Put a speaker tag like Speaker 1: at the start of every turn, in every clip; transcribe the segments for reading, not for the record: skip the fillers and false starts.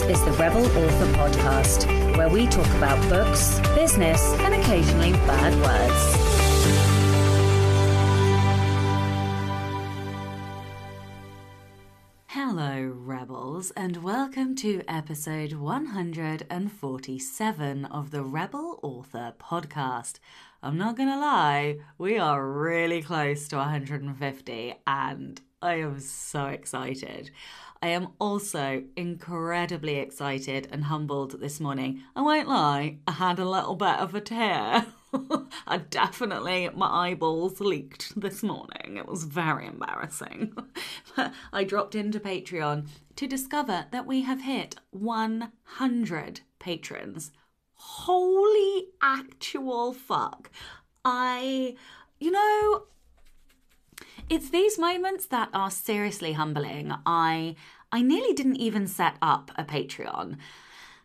Speaker 1: is the Rebel Author Podcast, where we talk about books, business, and occasionally bad words. Hello, Rebels, and welcome to episode 147 of the Rebel Author Podcast. I'm not gonna lie, we are really close to 150, and I am so excited. I am also incredibly excited and humbled this morning. I won't lie, I had a little bit of a tear. My eyeballs leaked this morning. It was very embarrassing. I dropped into Patreon to discover that we have hit 100 patrons. Holy actual fuck. It's these moments that are seriously humbling. I nearly didn't even set up a Patreon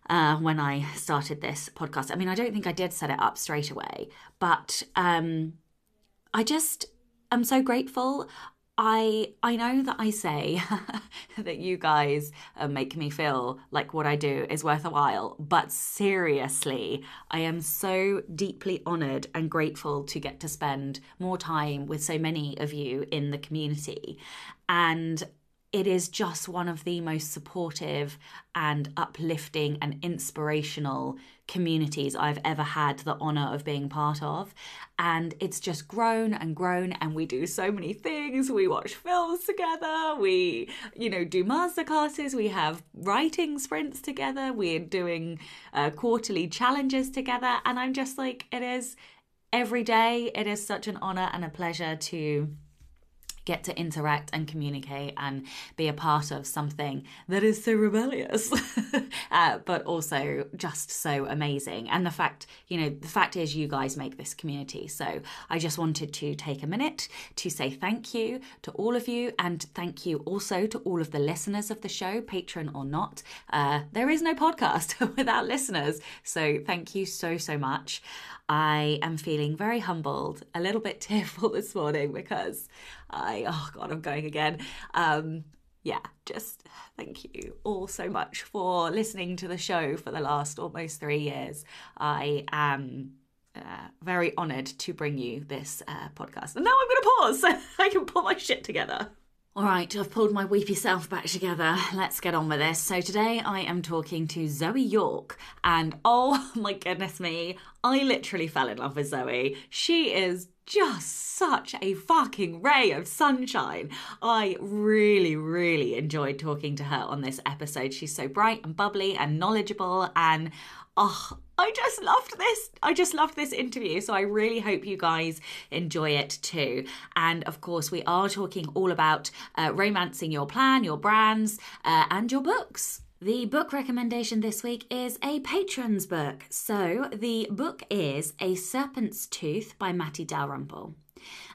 Speaker 1: when I started this podcast. I mean, I don't think I did set it up straight away, but I just am so grateful. I know that I say that you guys make me feel like what I do is worth a while, but seriously, I am so deeply honoured and grateful to get to spend more time with so many of you in the community. And it is just one of the most supportive and uplifting and inspirational communities I've ever had the honour of being part of. And it's just grown and grown, and we do so many things. We watch films together, we, do masterclasses, we have writing sprints together, we're doing quarterly challenges together. And I'm just like, it is every day, it is such an honour and a pleasure to get to interact and communicate and be a part of something that is so rebellious, but also just so amazing. And the fact is you guys make this community. So I just wanted to take a minute to say thank you to all of you, and thank you also to all of the listeners of the show, patron or not. There is no podcast without listeners. So thank you so, so much. I am feeling very humbled, a little bit tearful this morning because I'm going again. Just thank you all so much for listening to the show for the last almost 3 years. I am very honoured to bring you this podcast. And now I'm going to pause so I can pull my shit together. All right, I've pulled my weepy self back together. Let's get on with this. So today I am talking to Zoe York, and oh my goodness me, I literally fell in love with Zoe. She is just such a fucking ray of sunshine. I really, really enjoyed talking to her on this episode. She's so bright and bubbly and knowledgeable, and I just loved this interview. So I really hope you guys enjoy it too. And of course, we are talking all about romancing your plan, your brands, and your books. The book recommendation this week is a patron's book. So the book is A Serpent's Tooth by Matty Dalrymple.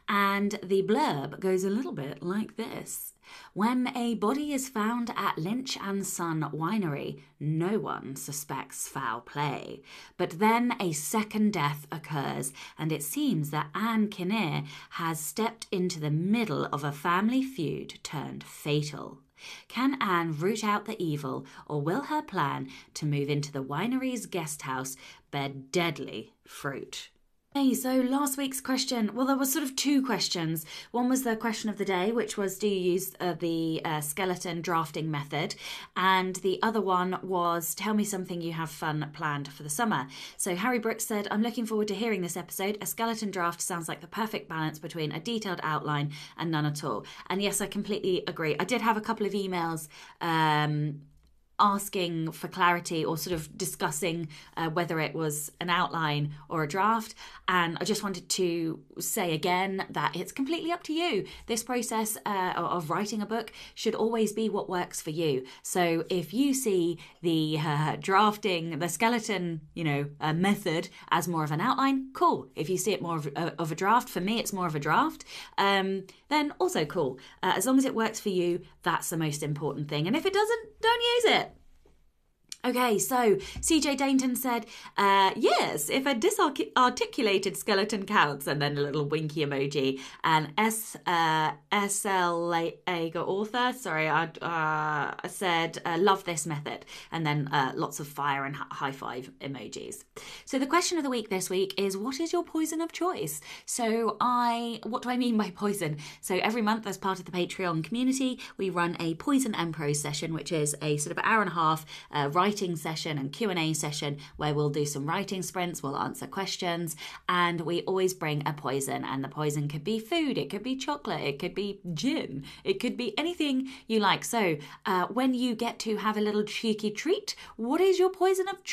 Speaker 1: And the blurb goes a little bit like this. When a body is found at Lynch and Son Winery, no one suspects foul play. But then a second death occurs, and it seems that Anne Kinnear has stepped into the middle of a family feud turned fatal. Can Anne root out the evil, or will her plan to move into the winery's guest house bear deadly fruit? Hey, so last week's question, well, there was sort of two questions. One was the question of the day, which was, do you use the skeleton drafting method? And the other one was, tell me something you have fun planned for the summer. So Harry Brooks said, I'm looking forward to hearing this episode. A skeleton draft sounds like the perfect balance between a detailed outline and none at all. And yes, I completely agree. I did have a couple of emails asking for clarity or sort of discussing whether it was an outline or a draft. And I just wanted to say again that it's completely up to you. This process of writing a book should always be what works for you. So if you see the drafting, the skeleton, method as more of an outline, cool. If you see it more of a draft, for me, it's more of a draft, then also cool. As long as it works for you, that's the most important thing. And if it doesn't, don't use it. Okay, so CJ Dainton said, yes, if a disarticulated skeleton counts, and then a little winky emoji, and SL author, sorry, I said, love this method, and then lots of fire and high five emojis. So the question of the week this week is, what is your poison of choice? So what do I mean by poison? So every month, as part of the Patreon community, we run a Poison and Prose session, which is a sort of hour and a half writing session and Q&A session where we'll do some writing sprints, we'll answer questions, and we always bring a poison, and the poison could be food, it could be chocolate, it could be gin, it could be anything you like. So when you get to have a little cheeky treat, what is your poison of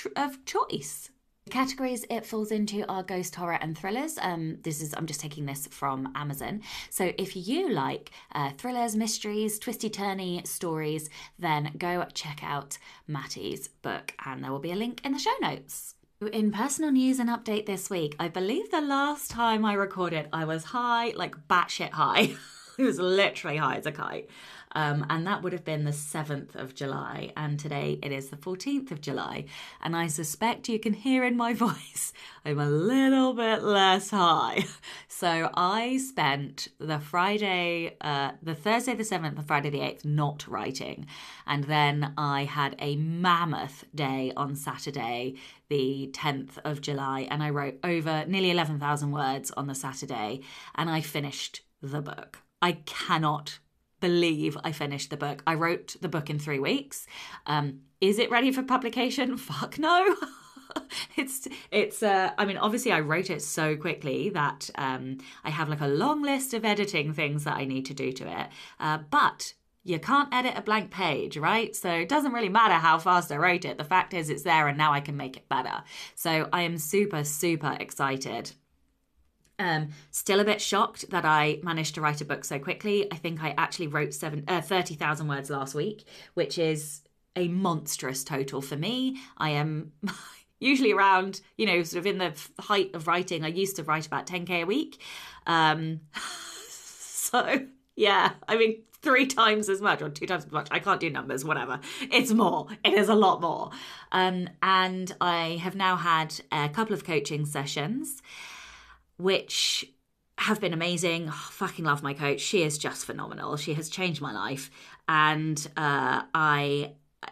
Speaker 1: choice? Categories it falls into are ghost horror and thrillers. I'm just taking this from Amazon. So if you like thrillers, mysteries, twisty-turny stories, then go check out Matty's book, and there will be a link in the show notes. In personal news and update this week, I believe the last time I recorded, I was high, like batshit high. It was literally high as a kite. And that would have been the 7th of July. And today it is the 14th of July. And I suspect you can hear in my voice, I'm a little bit less high. So I spent the Thursday the 7th, the Friday the 8th, not writing. And then I had a mammoth day on Saturday, the 10th of July. And I wrote over nearly 11,000 words on the Saturday. And I finished the book. I cannot believe I finished the book. I wrote the book in 3 weeks. Is it ready for publication? Fuck no. Obviously I wrote it so quickly that I have like a long list of editing things that I need to do to it. But you can't edit a blank page, right? So it doesn't really matter how fast I wrote it. The fact is it's there and now I can make it better. So I am super, super excited. Still a bit shocked that I managed to write a book so quickly. I think I actually wrote 30,000 words last week, which is a monstrous total for me. I am usually around, sort of in the height of writing. I used to write about 10k a week. So yeah, 3 times as much or 2 times as much. I can't do numbers, whatever. It's more. It is a lot more. And I have now had a couple of coaching sessions, which have been amazing. Oh, fucking love my coach. She is just phenomenal. She has changed my life. And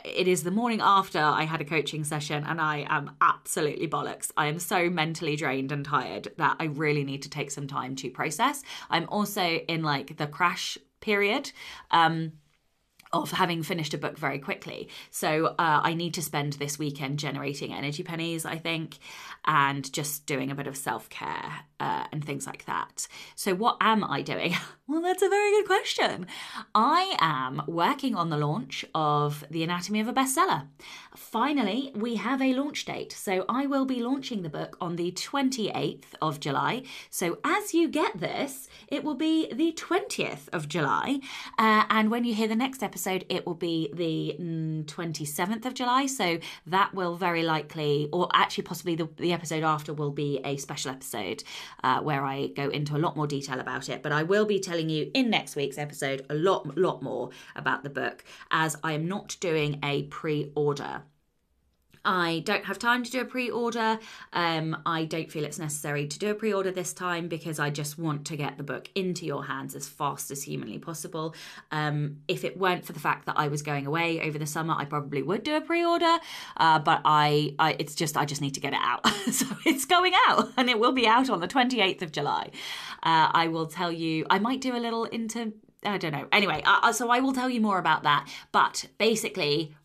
Speaker 1: it is the morning after I had a coaching session and I am absolutely bollocks. I am so mentally drained and tired that I really need to take some time to process. I'm also in like the crash period of having finished a book very quickly. So I need to spend this weekend generating energy pennies, I think, and just doing a bit of self-care and things like that. So what am I doing? Well, that's a very good question. I am working on the launch of The Anatomy of a Bestseller. Finally, we have a launch date. So I will be launching the book on the 28th of July. So as you get this, it will be the 20th of July. And when you hear the next episode, it will be the 27th of July. So that will very likely, or actually possibly the episode after will be a special episode where I go into a lot more detail about it. But I will be telling you in next week's episode a lot more about the book, as I am not doing a pre-order. I don't have time to do a pre-order. I don't feel it's necessary to do a pre-order this time because I just want to get the book into your hands as fast as humanly possible. If it weren't for the fact that I was going away over the summer, I probably would do a pre-order. But I just need to get it out. So it's going out and it will be out on the 28th of July. I will tell you, I might do a little I don't know. Anyway, so I will tell you more about that. But basically,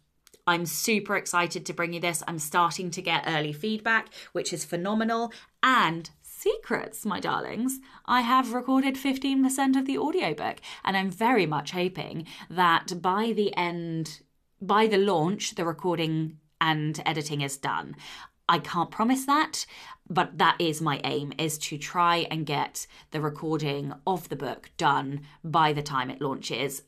Speaker 1: I'm super excited to bring you this. I'm starting to get early feedback, which is phenomenal. And secrets, my darlings, I have recorded 15% of the audiobook. And I'm very much hoping that by the launch, the recording and editing is done. I can't promise that, but that is my aim, is to try and get the recording of the book done by the time it launches,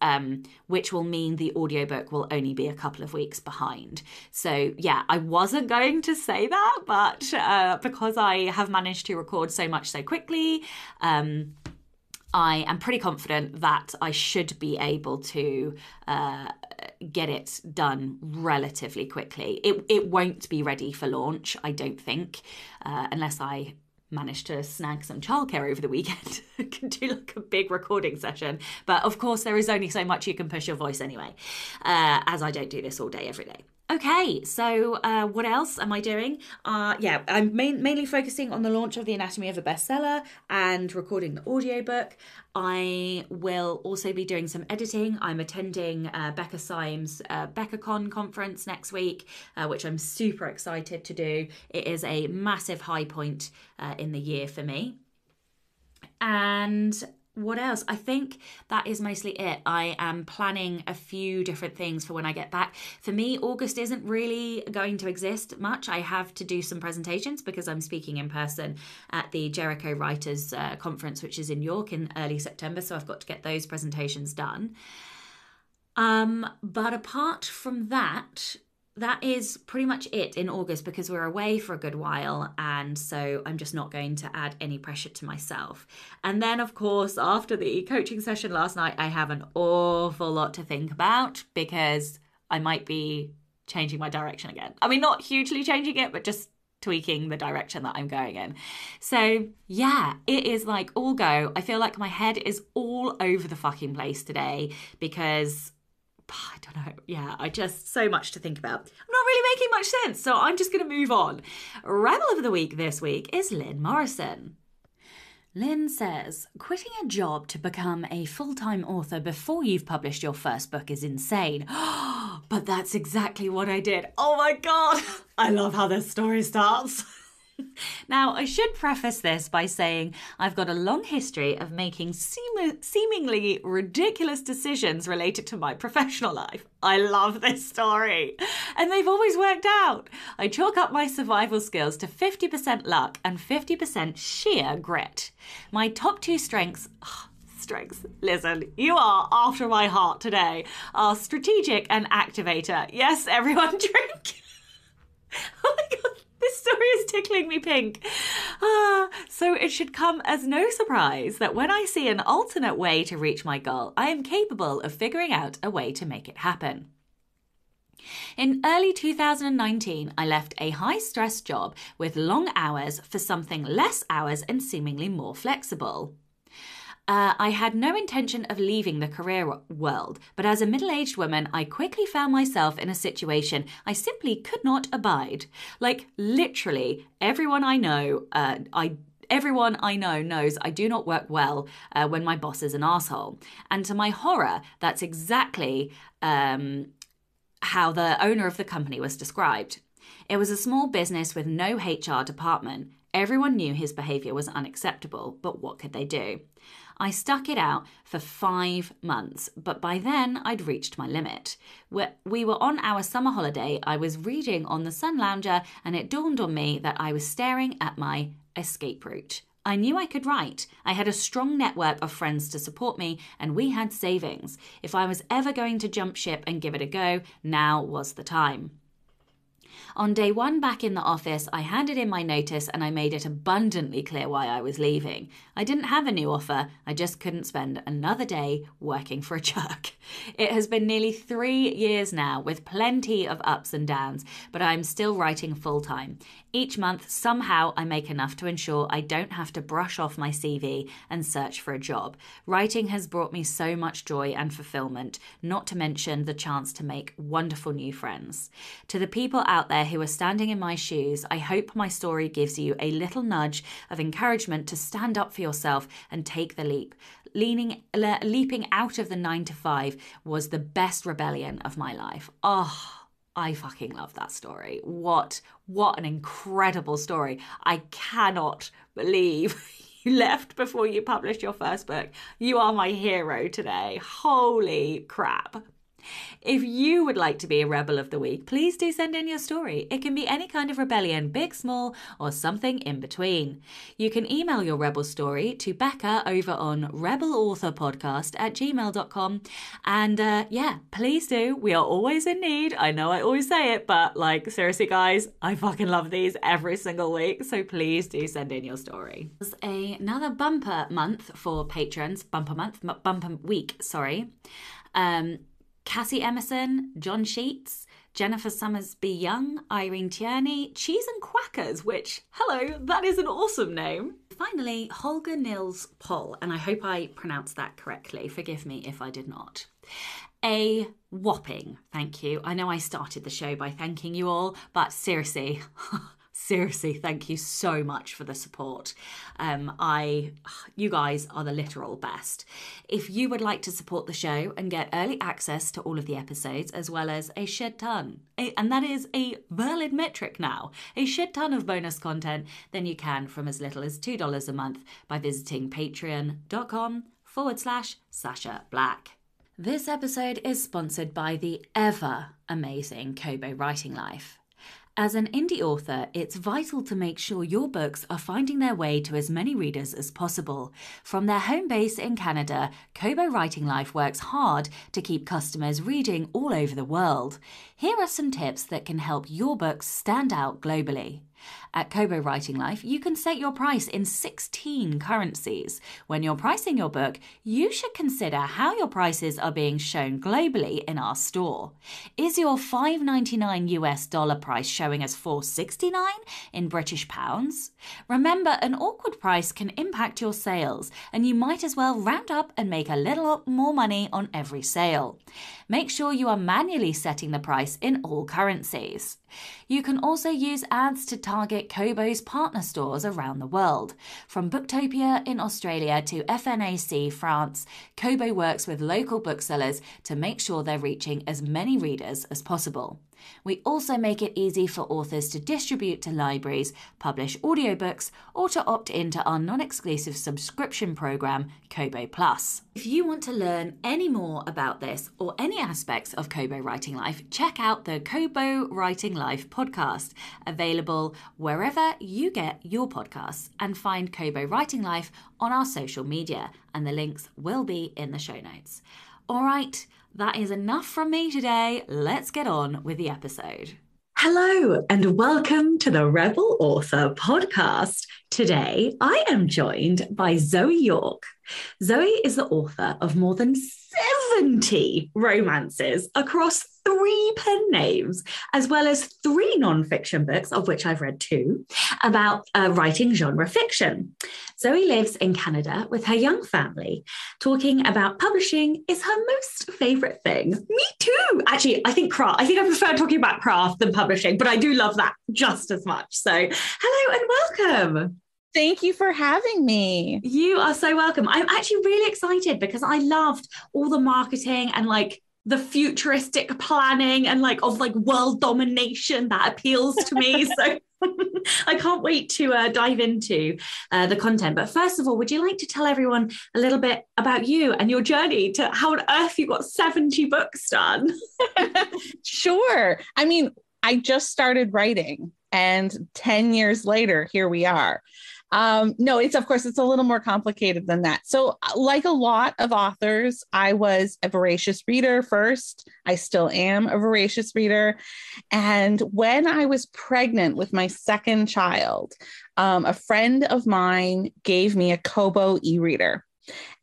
Speaker 1: which will mean the audiobook will only be a couple of weeks behind. So yeah, I wasn't going to say that, but because I have managed to record so much so quickly, I am pretty confident that I should be able to get it done relatively quickly. It won't be ready for launch, I don't think, unless I manage to snag some childcare over the weekend. I can do like a big recording session. But of course, there is only so much you can push your voice anyway, as I don't do this all day, every day. Okay, so what else am I doing? I'm mainly focusing on the launch of The Anatomy of a Bestseller and recording the audiobook. I will also be doing some editing. I'm attending Becca Syme's BeccaCon conference next week, which I'm super excited to do. It is a massive high point in the year for me. And what else? I think that is mostly it. I am planning a few different things for when I get back. For me, August isn't really going to exist much. I have to do some presentations because I'm speaking in person at the Jericho Writers Conference, which is in York in early September. So I've got to get those presentations done. But apart from that, that is pretty much it in August because we're away for a good while, and so I'm just not going to add any pressure to myself. And then, of course, after the coaching session last night, I have an awful lot to think about because I might be changing my direction again. I mean, not hugely changing it, but just tweaking the direction that I'm going in. So yeah, it is like all go. I feel like my head is all over the fucking place today because I don't know. Yeah, I just so much to think about. I'm not really making much sense, so I'm just going to move on. Rebel of the Week this week is Lynn Morrison. Lynn says, quitting a job to become a full-time author before you've published your first book is insane. But that's exactly what I did. Oh my God. I love how this story starts. Now, I should preface this by saying I've got a long history of making seemingly ridiculous decisions related to my professional life. I love this story. And they've always worked out. I chalk up my survival skills to 50% luck and 50% sheer grit. My top two strengths, listen, you are after my heart today, are strategic and activator. Yes, everyone drink. Oh my God. This story is tickling me pink. So it should come as no surprise that when I see an alternate way to reach my goal, I am capable of figuring out a way to make it happen. In early 2019, I left a high-stress job with long hours for something less hours and seemingly more flexible. I had no intention of leaving the career world, but as a middle-aged woman, I quickly found myself in a situation I simply could not abide. Like, literally, everyone I know knows I do not work well when my boss is an asshole. And to my horror, that's exactly how the owner of the company was described. It was a small business with no HR department. Everyone knew his behaviour was unacceptable, but what could they do? I stuck it out for 5 months, but by then I'd reached my limit. We were on our summer holiday, I was reading on the sun lounger, and it dawned on me that I was staring at my escape route. I knew I could write. I had a strong network of friends to support me, and we had savings. If I was ever going to jump ship and give it a go, now was the time. On day one back in the office, I handed in my notice and I made it abundantly clear why I was leaving. I didn't have a new offer, I just couldn't spend another day working for a jerk. It has been nearly 3 years now with plenty of ups and downs, but I'm still writing full-time. Each month, somehow I make enough to ensure I don't have to brush off my CV and search for a job. Writing has brought me so much joy and fulfillment, not to mention the chance to make wonderful new friends. To the people out there who are standing in my shoes, I hope my story gives you a little nudge of encouragement to stand up for yourself and take the leap. Leaping out of the 9 to 5 was the best rebellion of my life. Oh, I fucking love that story. What an incredible story. I cannot believe you left before you published your first book. You are my hero today. Holy crap. If you would like to be a Rebel of the Week, please do send in your story. It can be any kind of rebellion, big, small, or something in between. You can email your Rebel story to Becca over on rebelauthorpodcast@gmail.com. And please do. We are always in need. I know I always say it, but seriously, guys, I fucking love these every single week. So please do send in your story. There's another bumper month for patrons. Bumper week, sorry. Cassie Emerson, John Sheets, Jennifer Summersby Young, Irene Tierney, Cheese and Quackers, which, hello, that is an awesome name. Finally, Holger Nils Poll, and I hope I pronounced that correctly. Forgive me if I did not. A whopping thank you. I know I started the show by thanking you all, but seriously, thank you so much for the support. You guys are the literal best. If you would like to support the show and get early access to all of the episodes, as well as a shed ton, and that is a valid metric now, a shed ton of bonus content, then you can from as little as $2 a month by visiting patreon.com/Sasha Black. This episode is sponsored by the ever amazing Kobo Writing Life. As an indie author, it's vital to make sure your books are finding their way to as many readers as possible. From their home base in Canada, Kobo Writing Life works hard to keep customers reading all over the world. Here are some tips that can help your books stand out globally. At Kobo Writing Life, you can set your price in 16 currencies. When you're pricing your book, you should consider how your prices are being shown globally in our store. Is your $5.99 US dollar price showing as $4.69 in British pounds? Remember, an awkward price can impact your sales, and you might as well round up and make a little more money on every sale. Make sure you are manually setting the price in all currencies. You can also use ads to target Kobo's partner stores around the world. From Booktopia in Australia to FNAC France, Kobo works with local booksellers to make sure they're reaching as many readers as possible. We also make it easy for authors to distribute to libraries, publish audiobooks, or to opt into our non-exclusive subscription program, Kobo Plus. If you want to learn any more about this or any aspects of Kobo Writing Life, check out the Kobo Writing Life podcast, available wherever you get your podcasts, and find Kobo Writing Life on our social media, and the links will be in the show notes. All right, that is enough from me today. Let's get on with the episode.
Speaker 2: Hello and welcome to the Rebel Author podcast. Today, I am joined by Zoe York. Zoe is the author of more than 70 romances across 3 pen names, as well as 3 nonfiction books, of which I've read 2, about writing genre fiction. Zoe lives in Canada with her young family. Talking about publishing is her most favourite thing. Me too. Actually, I think craft. I think I prefer talking about craft than publishing, but I do love that just as much. So hello and welcome.
Speaker 3: Thank you for having me.
Speaker 2: You are so welcome. I'm actually really excited because I loved all the marketing and the futuristic planning and of world domination that appeals to me. So I can't wait to dive into the content. But first of all, would you like to tell everyone a little bit about you and your journey to how on earth you got 70 books done?
Speaker 3: Sure. I mean, I just started writing, and 10 years later, here we are. No, it's a little more complicated than that. So like a lot of authors, I was a voracious reader first. I still am a voracious reader. And when I was pregnant with my second child, a friend of mine gave me a Kobo e-reader.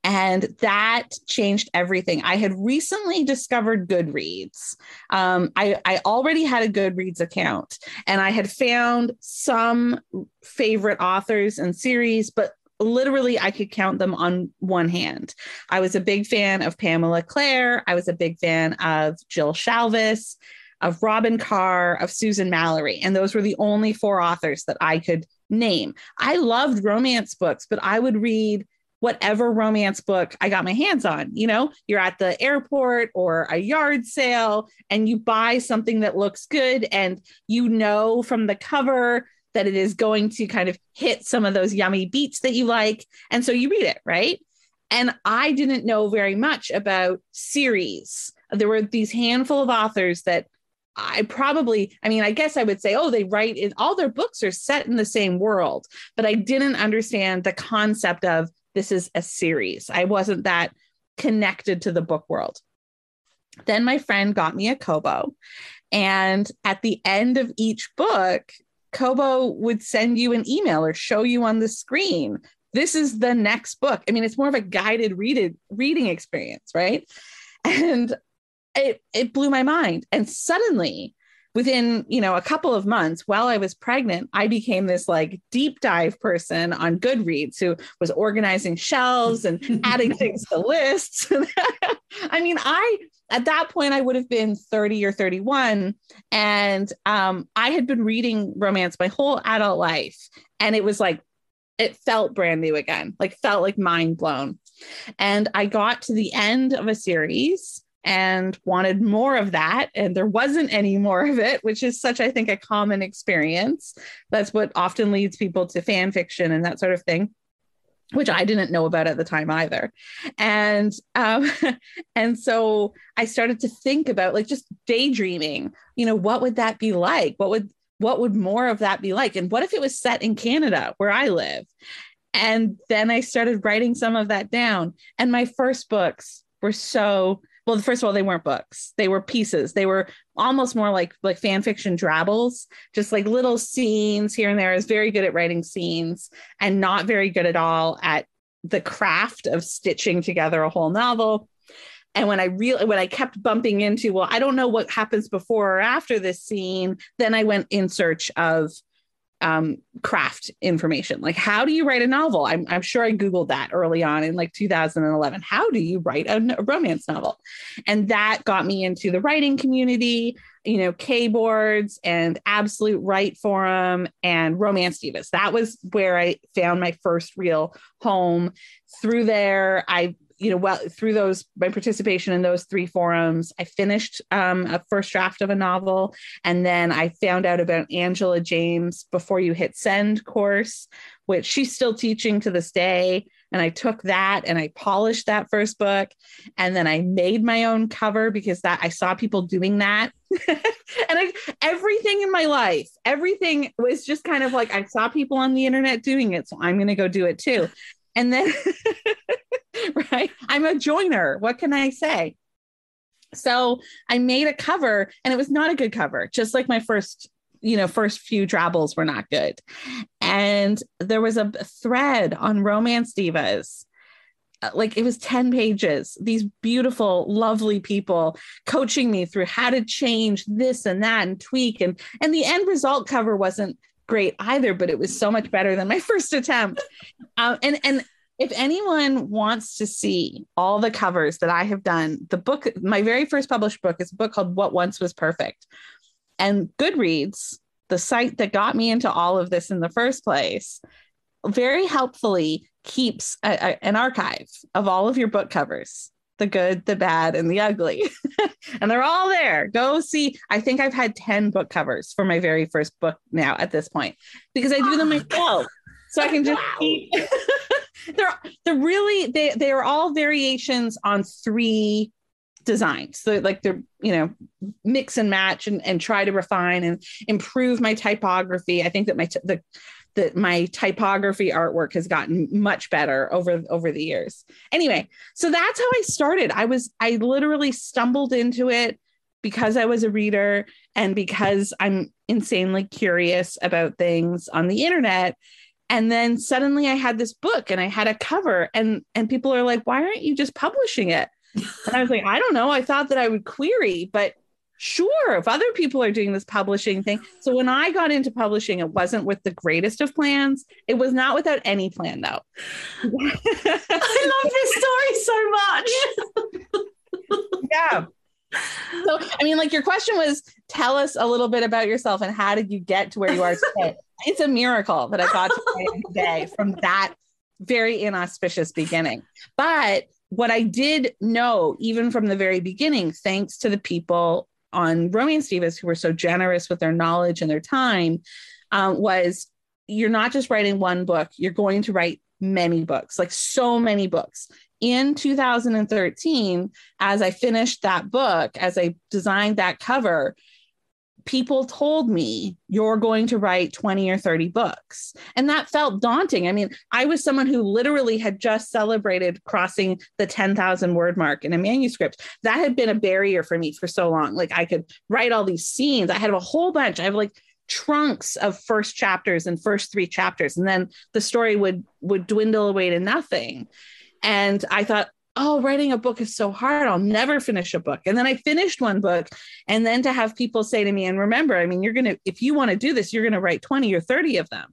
Speaker 3: And that changed everything. I had recently discovered Goodreads. I already had a Goodreads account, and I had found some favorite authors and series, but literally I could count them on one hand. I was a big fan of Pamela Clare. I was a big fan of Jill Shalvis, of Robin Carr, of Susan Mallory. And those were the only 4 authors that I could name. I loved romance books, but I would read whatever romance book I got my hands on. You know, you're at the airport or a yard sale and you buy something that looks good, and you know from the cover that it is going to kind of hit some of those yummy beats that you like. And so you read it, right? And I didn't know very much about series. There were these handful of authors that I guess I would say, they write in all their books are set in the same world, but I didn't understand the concept of this is a series. I wasn't that connected to the book world. Then my friend got me a Kobo, and at the end of each book, Kobo would send you an email or show you on the screen, this is the next book. I mean, it's more of a guided reading experience, right? And it blew my mind. And suddenly, within, a couple of months while I was pregnant, I became this like deep dive person on Goodreads who was organizing shelves and adding things to lists. I mean, at that point, I would have been 30 or 31. And I had been reading romance my whole adult life. And it was like, it felt brand new again, like felt like mind blown. And I got to the end of a series and wanted more of that. And there wasn't any more of it, which is such, I think, a common experience. That's what often leads people to fan fiction and that sort of thing, which I didn't know about at the time either. And and so I started to think about like just daydreaming, what would that be like? What would more of that be like? And what if it was set in Canada where I live? And then I started writing some of that down. And my first books were well, first of all, they weren't books. They were pieces. They were almost more like fan fiction drabbles, just like little scenes here and there. I was very good at writing scenes and not very good at all at the craft of stitching together a whole novel. And when I kept bumping into, well, I don't know what happens before or after this scene, then I went in search of craft information. Like, how do you write a novel? I'm sure I Googled that early on in like 2011. How do you write a romance novel? And that got me into the writing community, K-boards and Absolute Write Forum and Romance Divas. That was where I found my first real home. Through there, through my participation in those 3 forums, I finished a first draft of a novel. And then I found out about Angela James' Before You Hit Send course, which she's still teaching to this day. And I took that and I polished that first book. And then I made my own cover because I saw people doing that. And everything in my life, everything was just kind of like, I saw people on the internet doing it, so I'm going to go do it too. And then, right, I'm a joiner. What can I say? So I made a cover and it was not a good cover, just like my first few drabbles were not good. And there was a thread on Romance Divas. Like it was 10 pages, these beautiful, lovely people coaching me through how to change this and that and tweak. And the end result cover wasn't great either, but it was so much better than my first attempt. And if anyone wants to see all the covers that I have done, the book, my very first published book, is a book called What Once Was Perfect. And Goodreads, the site that got me into all of this in the first place, very helpfully keeps an archive of all of your book covers, the good, the bad, and the ugly. And they're all there. Go see. I think I've had 10 book covers for my very first book now at this point, because I do them myself. So I can just keep... they are all variations on 3 designs. So like they're, mix and match and try to refine and improve my typography. I think that my typography artwork has gotten much better over the years. Anyway, so that's how I started. I literally stumbled into it because I was a reader and because I'm insanely curious about things on the internet. And then suddenly I had this book and I had a cover and people are like, why aren't you just publishing it? And I was like, I don't know. I thought that I would query, but sure, if other people are doing this publishing thing. So when I got into publishing, it wasn't with the greatest of plans. It was not without any plan, though.
Speaker 2: I love this story so much.
Speaker 3: Yeah. So, I mean, like your question was, tell us a little bit about yourself and how did you get to where you are today? It's a miracle that I got to where I am today from that very inauspicious beginning. But what I did know, even from the very beginning, thanks to the people on Romance Divas who were so generous with their knowledge and their time, was you're not just writing one book, you're going to write many books, like so many books. In 2013, as I finished that book, as I designed that cover, people told me, you're going to write 20 or 30 books. And that felt daunting. I mean, I was someone who literally had just celebrated crossing the 10,000 word mark in a manuscript. That had been a barrier for me for so long. Like I could write all these scenes. I had a whole bunch. I have like trunks of first chapters and first 3 chapters. And then the story would dwindle away to nothing. And I thought, oh, writing a book is so hard. I'll never finish a book. And then I finished one book. And then to have people say to me, and remember, I mean, if you want to do this, you're going to write 20 or 30 of them.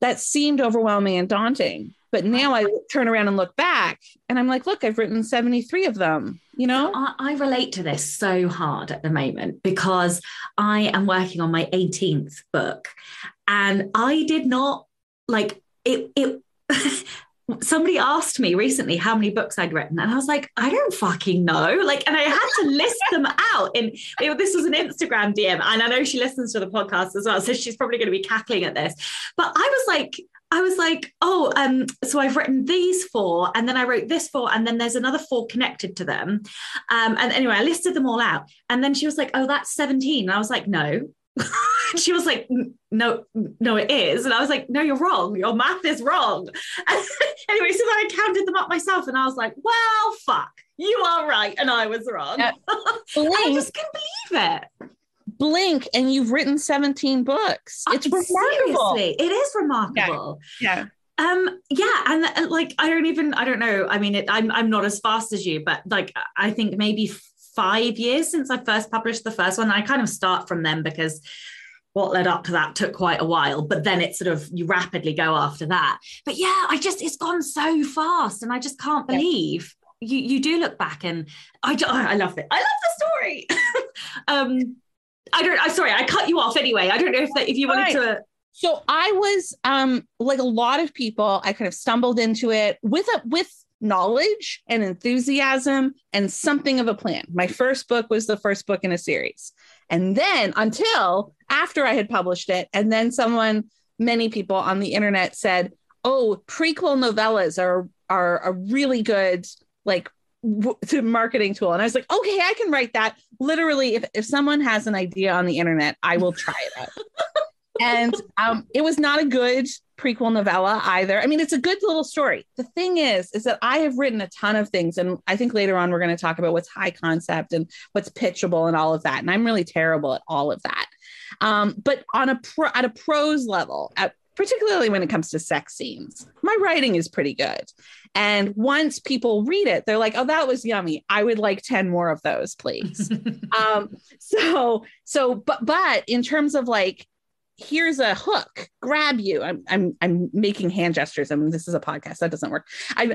Speaker 3: That seemed overwhelming and daunting. But now I turn around and look back and I'm like, look, I've written 73 of them, you know?
Speaker 2: I relate to this so hard at the moment because I am working on my 18th book and I did not like it. Somebody asked me recently how many books I'd written, and I was like, I don't fucking know. Like, and I had to list them out. And this was an Instagram DM, and I know she listens to the podcast as well, so she's probably going to be cackling at this. But I was like, oh, so I've written these 4, and then I wrote this 4, and then there's another 4 connected to them. And anyway, I listed them all out, and then she was like, oh, that's 17. And I was like, no. She was like, no, it is. And I was like, no, you're wrong. Your math is wrong. And anyway, so then I counted them up myself and I was like, well, fuck, you are right. And I was wrong.
Speaker 3: Yeah.
Speaker 2: I just couldn't believe it.
Speaker 3: Blink and you've written 17 books. It's remarkable.
Speaker 2: Seriously, it is remarkable.
Speaker 3: Yeah.
Speaker 2: Yeah. And like, I don't know. I mean, I'm not as fast as you, but like, I think maybe 5 years since I first published the first one. I kind of start from them because what led up to that took quite a while, but then it sort of, you rapidly go after that. But yeah, it's gone so fast and I just can't believe you do look back and I love it. I love the story. I'm sorry, I cut you off anyway. I don't know if you wanted to.
Speaker 3: So I was like a lot of people, I kind of stumbled into it with knowledge and enthusiasm and something of a plan. My first book was the first book in a series. And then until after I had published it, and then many people on the internet said, oh, prequel novellas are a really good, like, marketing tool. And I was like, okay, I can write that. Literally, if someone has an idea on the internet, I will try it out. And it was not a good prequel novella either. I mean, it's a good little story. The thing is that I have written a ton of things. And I think later on, we're going to talk about what's high concept and what's pitchable and all of that. And I'm really terrible at all of that. But at a prose level, particularly when it comes to sex scenes, my writing is pretty good. And once people read it, they're like, oh, that was yummy. I would like 10 more of those, please. But in terms of like, here's a hook, grab you. I'm making hand gestures. I mean, this is a podcast. That doesn't work. I'm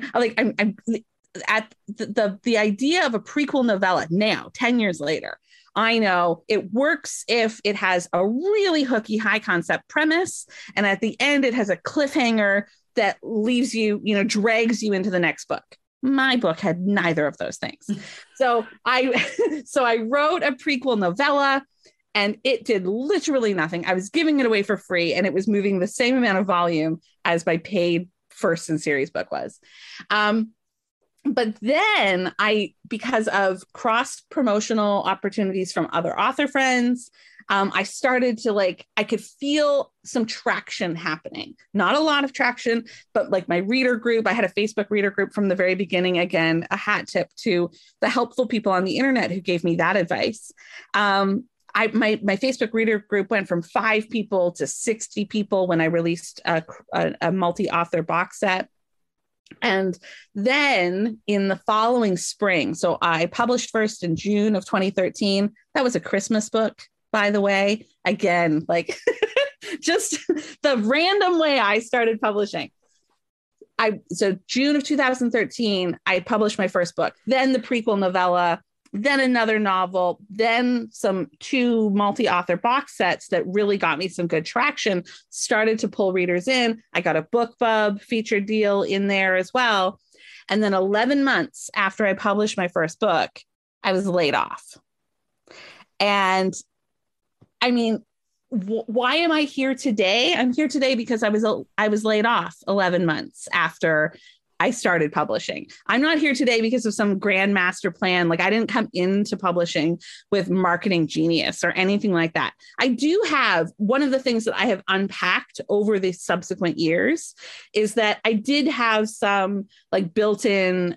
Speaker 3: at the idea of a prequel novella now, 10 years later. I know it works if it has a really hooky high concept premise. And at the end, it has a cliffhanger that leaves you, drags you into the next book. My book had neither of those things. So I wrote a prequel novella and it did literally nothing. I was giving it away for free and it was moving the same amount of volume as my paid first in series book was. But then because of cross promotional opportunities from other author friends, I started to I could feel some traction happening. Not a lot of traction, but like my reader group, I had a Facebook reader group from the very beginning. Again, a hat tip to the helpful people on the internet who gave me that advice. My Facebook reader group went from 5 people to 60 people when I released a multi-author box set. And then in the following spring, so I published first in June of 2013. That was a Christmas book, by the way. Again, just the random way I started publishing. So June of 2013, I published my first book, then the prequel novella, then another novel, then 2 multi-author box sets that really got me some good traction, started to pull readers in. I got a BookBub featured deal in there as well. And then 11 months after I published my first book, I was laid off. And I mean, why am I here today? I'm here today because I was laid off 11 months after I started publishing. I'm not here today because of some grand master plan. I didn't come into publishing with marketing genius or anything like that. I do have one of the things that I have unpacked over the subsequent years is that I did have some built-in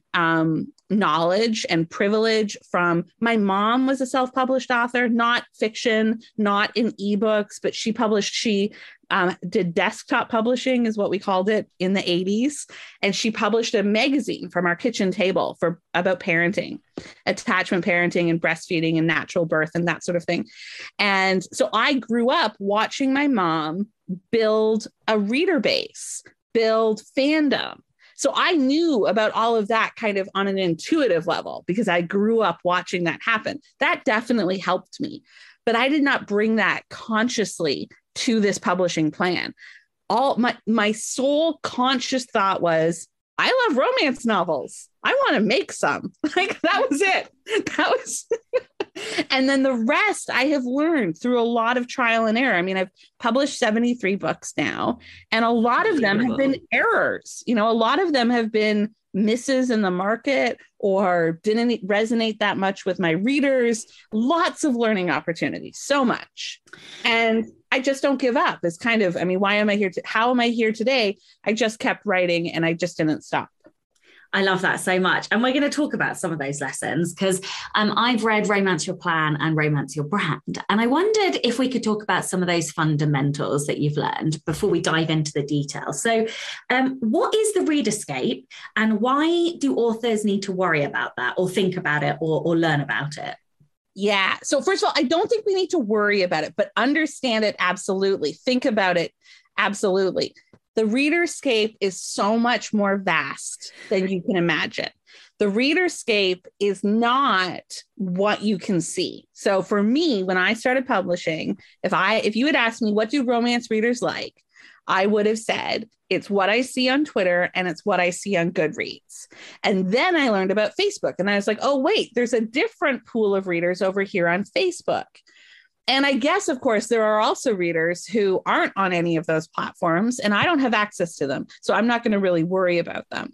Speaker 3: knowledge and privilege from my mom was a self-published author, not fiction, not in ebooks, but she did desktop publishing is what we called it in the 80s. And she published a magazine from our kitchen table about parenting, attachment parenting and breastfeeding and natural birth and that sort of thing. And so I grew up watching my mom build a reader base, build fandom. So I knew about all of that kind of on an intuitive level because I grew up watching that happen. That definitely helped me, but I did not bring that consciously to this publishing plan. All my sole conscious thought was, I love romance novels. I want to make some. Like that was it. That was and then the rest I have learned through a lot of trial and error. I mean, I've published 73 books now, and a lot of them have been errors. You know, a lot of them have been misses in the market or didn't resonate that much with my readers. Lots of learning opportunities, so much. And I just don't give up. It's kind of, I mean, why am I here? How am I here today? I just kept writing and I just didn't stop.
Speaker 2: I love that so much. And we're going to talk about some of those lessons because I've read Romance Your Plan and Romance Your Brand. And I wondered if we could talk about some of those fundamentals that you've learned before we dive into the details. So what is the Readerscape and why do authors need to worry about that or think about it or learn about it?
Speaker 3: Yeah. So first of all, I don't think we need to worry about it, but understand it. Absolutely. Think about it. Absolutely. The Readerscape is so much more vast than you can imagine. The Readerscape is not what you can see. So for me, when I started publishing, if you had asked me, what do romance readers like? I would have said, it's what I see on Twitter and it's what I see on Goodreads. And then I learned about Facebook and I was like, oh, wait, there's a different pool of readers over here on Facebook. And I guess, of course, there are also readers who aren't on any of those platforms and I don't have access to them. So I'm not going to really worry about them.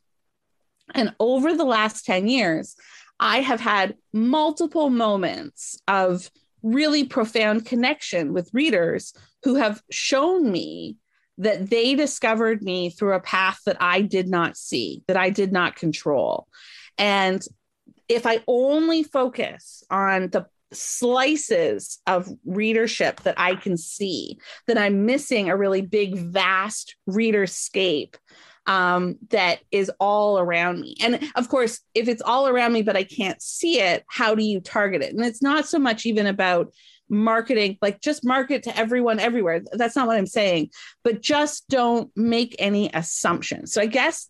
Speaker 3: And over the last 10 years, I have had multiple moments of really profound connection with readers who have shown me that they discovered me through a path that I did not see, that I did not control. And if I only focus on the slices of readership that I can see, then I'm missing a really big, vast readerscape that is all around me. And of course, if it's all around me, but I can't see it, how do you target it? And it's not so much even about marketing, like just market to everyone everywhere. That's not what I'm saying, but just don't make any assumptions. So I guess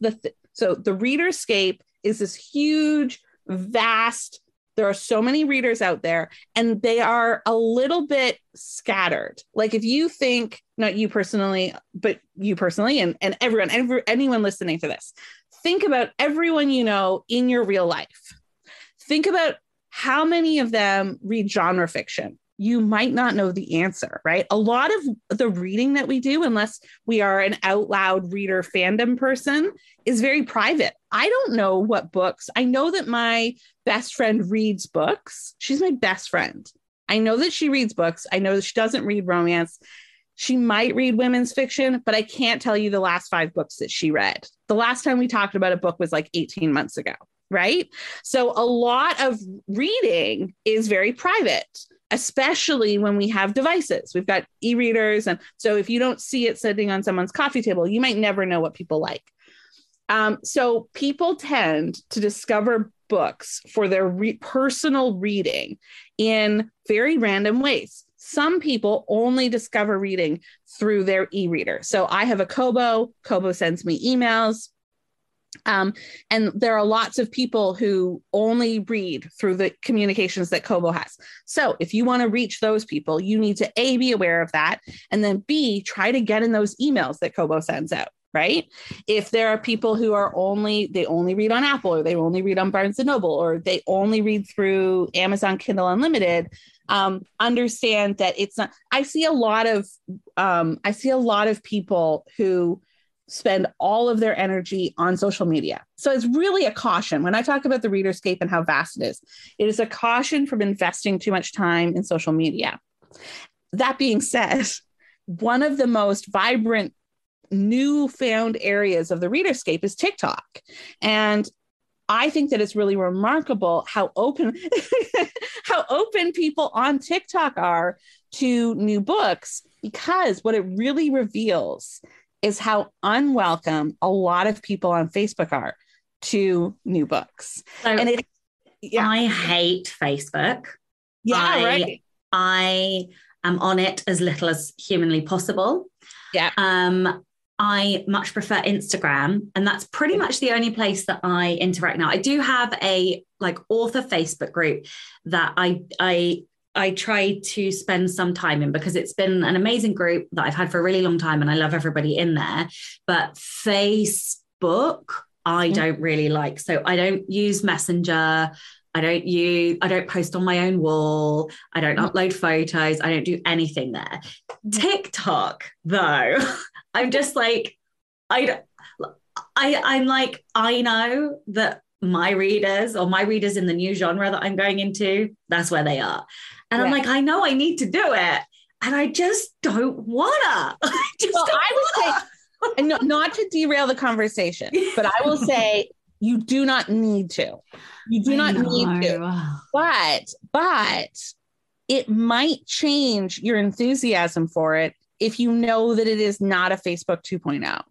Speaker 3: so the Readerscape is this huge, vast, there are so many readers out there and they are a little bit scattered. Like if you think, not you personally, but you personally and anyone listening to this, think about everyone you know in your real life. Think about how many of them read genre fiction. You might not know the answer, right? A lot of the reading that we do, unless we are an out loud reader fandom person, is very private. I don't know what books. I know that my best friend reads books. She's my best friend. I know that she reads books. I know that she doesn't read romance. She might read women's fiction, but I can't tell you the last 5 books that she read. The last time we talked about a book was like 18 months ago, right? So a lot of reading is very private, especially when we have devices. We've got e-readers. And so if you don't see it sitting on someone's coffee table, you might never know what people like. So people tend to discover books for their personal reading in very random ways. Some people only discover reading through their e-reader. So I have a Kobo. Kobo sends me emails. And there are lots of people who only read through the communications that Kobo has. So if you want to reach those people, you need to A, be aware of that, and then B, try to get in those emails that Kobo sends out, right? If there are people who are they only read on Apple, or they only read on Barnes & Noble, or they only read through Amazon Kindle Unlimited, understand that it's not, I see a lot of people who spend all of their energy on social media. So it's really a caution. When I talk about the Readerscape and how vast it is a caution from investing too much time in social media. That being said, one of the most vibrant newfound areas of the Readerscape is TikTok. And I think that it's really remarkable how open how open people on TikTok are to new books, because what it really reveals is how unwelcome a lot of people on Facebook are to new books.
Speaker 2: So I hate Facebook.
Speaker 3: Yeah, right.
Speaker 2: I am on it as little as humanly possible.
Speaker 3: Yeah.
Speaker 2: I much prefer Instagram, and that's pretty much the only place that I interact now. I do have a author Facebook group that I try to spend some time in, because it's been an amazing group that I've had for a really long time, and I love everybody in there. But Facebook, I don't really like. So I don't use Messenger. I don't post on my own wall. I don't upload photos. I don't do anything there. TikTok, though, I'm just like, I'm like, I know that my readers, or my readers in the new genre that I'm going into, that's where they are. And I'm like, I know I need to do it, and I just don't wanna.
Speaker 3: Not to derail the conversation, but I will say you do not need to. You do not need to. But it might change your enthusiasm for it if you know that it is not a Facebook 2.0.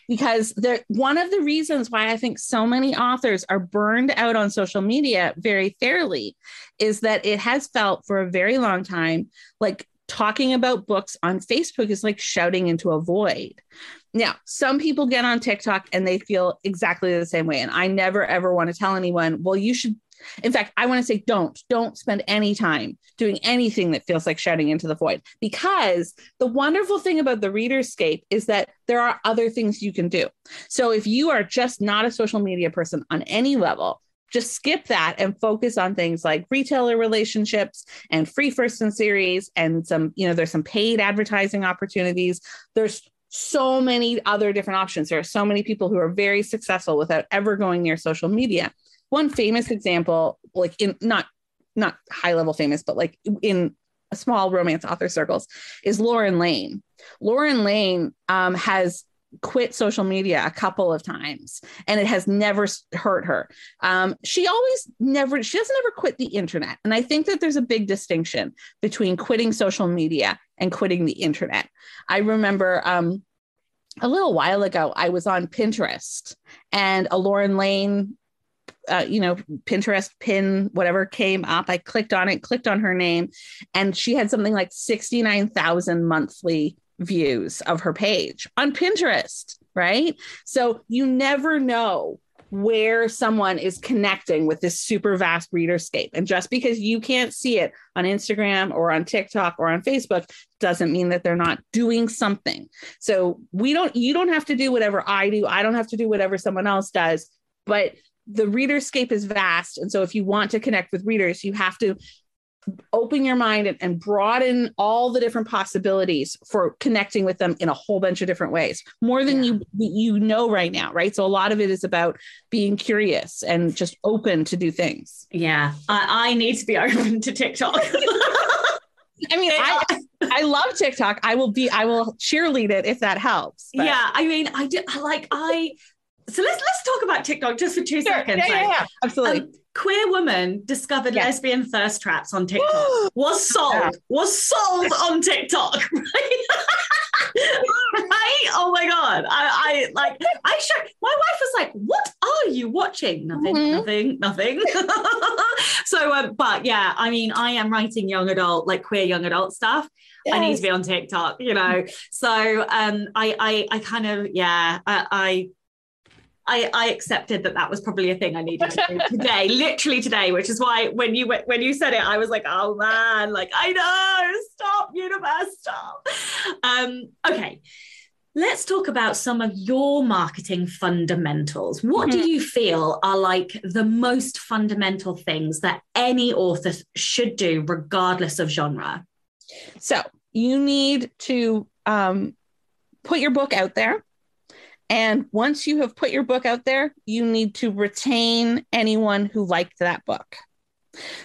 Speaker 3: Because one of the reasons why I think so many authors are burned out on social media very fairly is that it has felt for a very long time like talking about books on Facebook is like shouting into a void. Now, some people get on TikTok and they feel exactly the same way. And I never, ever want to tell anyone, well, you should. In fact, I want to say, don't spend any time doing anything that feels like shouting into the void, because the wonderful thing about the Readerscape is that there are other things you can do. So if you are just not a social media person on any level, just skip that and focus on things like retailer relationships and free first in series, and there's some paid advertising opportunities. There's so many other different options. There are so many people who are very successful without ever going near social media. One famous example, like in not high level famous, but like in small romance author circles, is Lauren Lane. Lauren Lane has quit social media a couple of times, and it has never hurt her. She doesn't ever quit the internet. And I think that there's a big distinction between quitting social media and quitting the internet. I remember a little while ago, I was on Pinterest, and a Lauren Lane Pinterest pin, whatever came up. I clicked on it, clicked on her name, and she had something like 69,000 monthly views of her page on Pinterest, right? So you never know where someone is connecting with this super vast readerscape. And just because you can't see it on Instagram or on TikTok or on Facebook doesn't mean that they're not doing something. So you don't have to do whatever I do. I don't have to do whatever someone else does, but the readerscape is vast. And so if you want to connect with readers, you have to open your mind and broaden all the different possibilities for connecting with them in a whole bunch of different ways, more than you know right now, right? So a lot of it is about being curious and just open to do things.
Speaker 2: Yeah, I need to be open to TikTok.
Speaker 3: I mean, I love TikTok. I will cheerlead it if that helps.
Speaker 2: But. Yeah, I mean, So let's talk about TikTok just for 2 seconds.
Speaker 3: Yeah, absolutely.
Speaker 2: Queer woman discovered lesbian thirst traps on TikTok. was sold on TikTok, right? Right? Oh my God. I showed, my wife was like, what are you watching? Nothing. So, but yeah, I mean, I am writing queer young adult stuff. Yes. I need to be on TikTok, So I kind of, I accepted that was probably a thing I needed to do today, literally today, which is why when you said it, I was like, oh man, I know, stop, universe, stop. Okay, let's talk about some of your marketing fundamentals. What do you feel are like the most fundamental things that any author should do regardless of genre?
Speaker 3: So you need to put your book out there. And once you have put your book out there, you need to retain anyone who liked that book.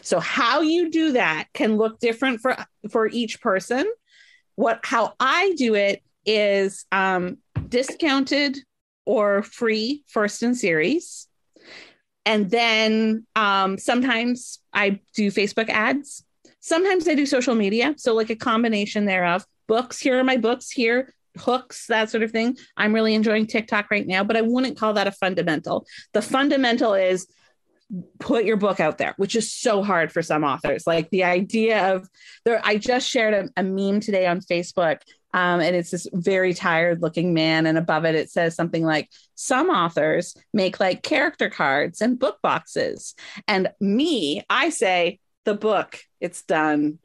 Speaker 3: So how you do that can look different for each person. How I do it is discounted or free first in series. And then sometimes I do Facebook ads. Sometimes I do social media. So like a combination thereof. Books, here are my books here, hooks, that sort of thing. I'm really enjoying TikTok right now, but I wouldn't call that a fundamental. The fundamental is put your book out there, which is so hard for some authors. Like the idea of there, I just shared a meme today on Facebook. And it's this very tired looking man. And above it says something like, some authors make like character cards and book boxes. And me, I say, the book, it's done.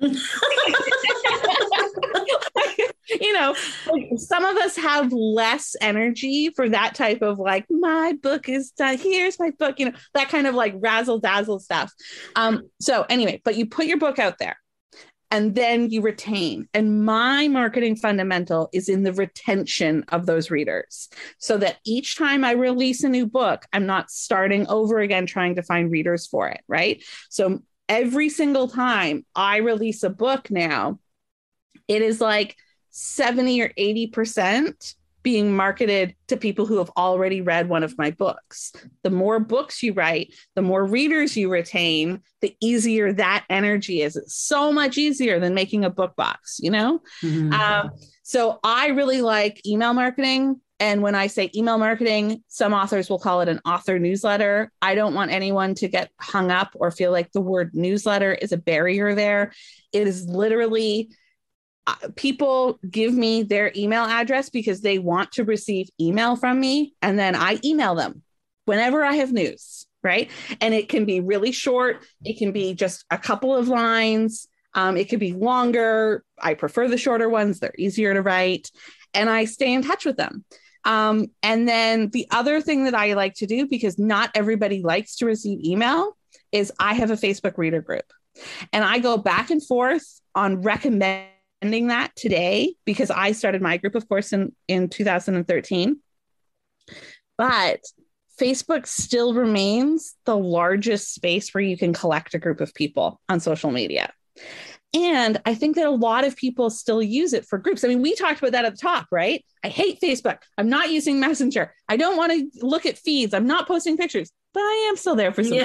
Speaker 3: You know, like some of us have less energy for that type of like, my book is done. Here's my book, you know, that kind of like razzle dazzle stuff. So anyway, but you put your book out there and then you retain. And my marketing fundamental is in the retention of those readers so that each time I release a new book, I'm not starting over again trying to find readers for it. Right. So every single time I release a book now, it is like 70 or 80% being marketed to people who have already read one of my books. The more books you write, the more readers you retain, the easier that energy is. It's so much easier than making a book box, you know? Mm-hmm. So I really like email marketing. And when I say email marketing, some authors will call it an author newsletter. I don't want anyone to get hung up or feel like the word newsletter is a barrier there. It is literally people give me their email address because they want to receive email from me. And then I email them whenever I have news, right? And it can be really short. It can be just a couple of lines. It could be longer. I prefer the shorter ones. They're easier to write. And I stay in touch with them. And then the other thing that I like to do, because not everybody likes to receive email, is I have a Facebook reader group. And I go back and forth on recommending that today because I started my group, of course, in 2013. But Facebook still remains the largest space where you can collect a group of people on social media. And I think that a lot of people still use it for groups. I mean, we talked about that at the top, right? I hate Facebook. I'm not using Messenger. I don't want to look at feeds. I'm not posting pictures, but I am still there for some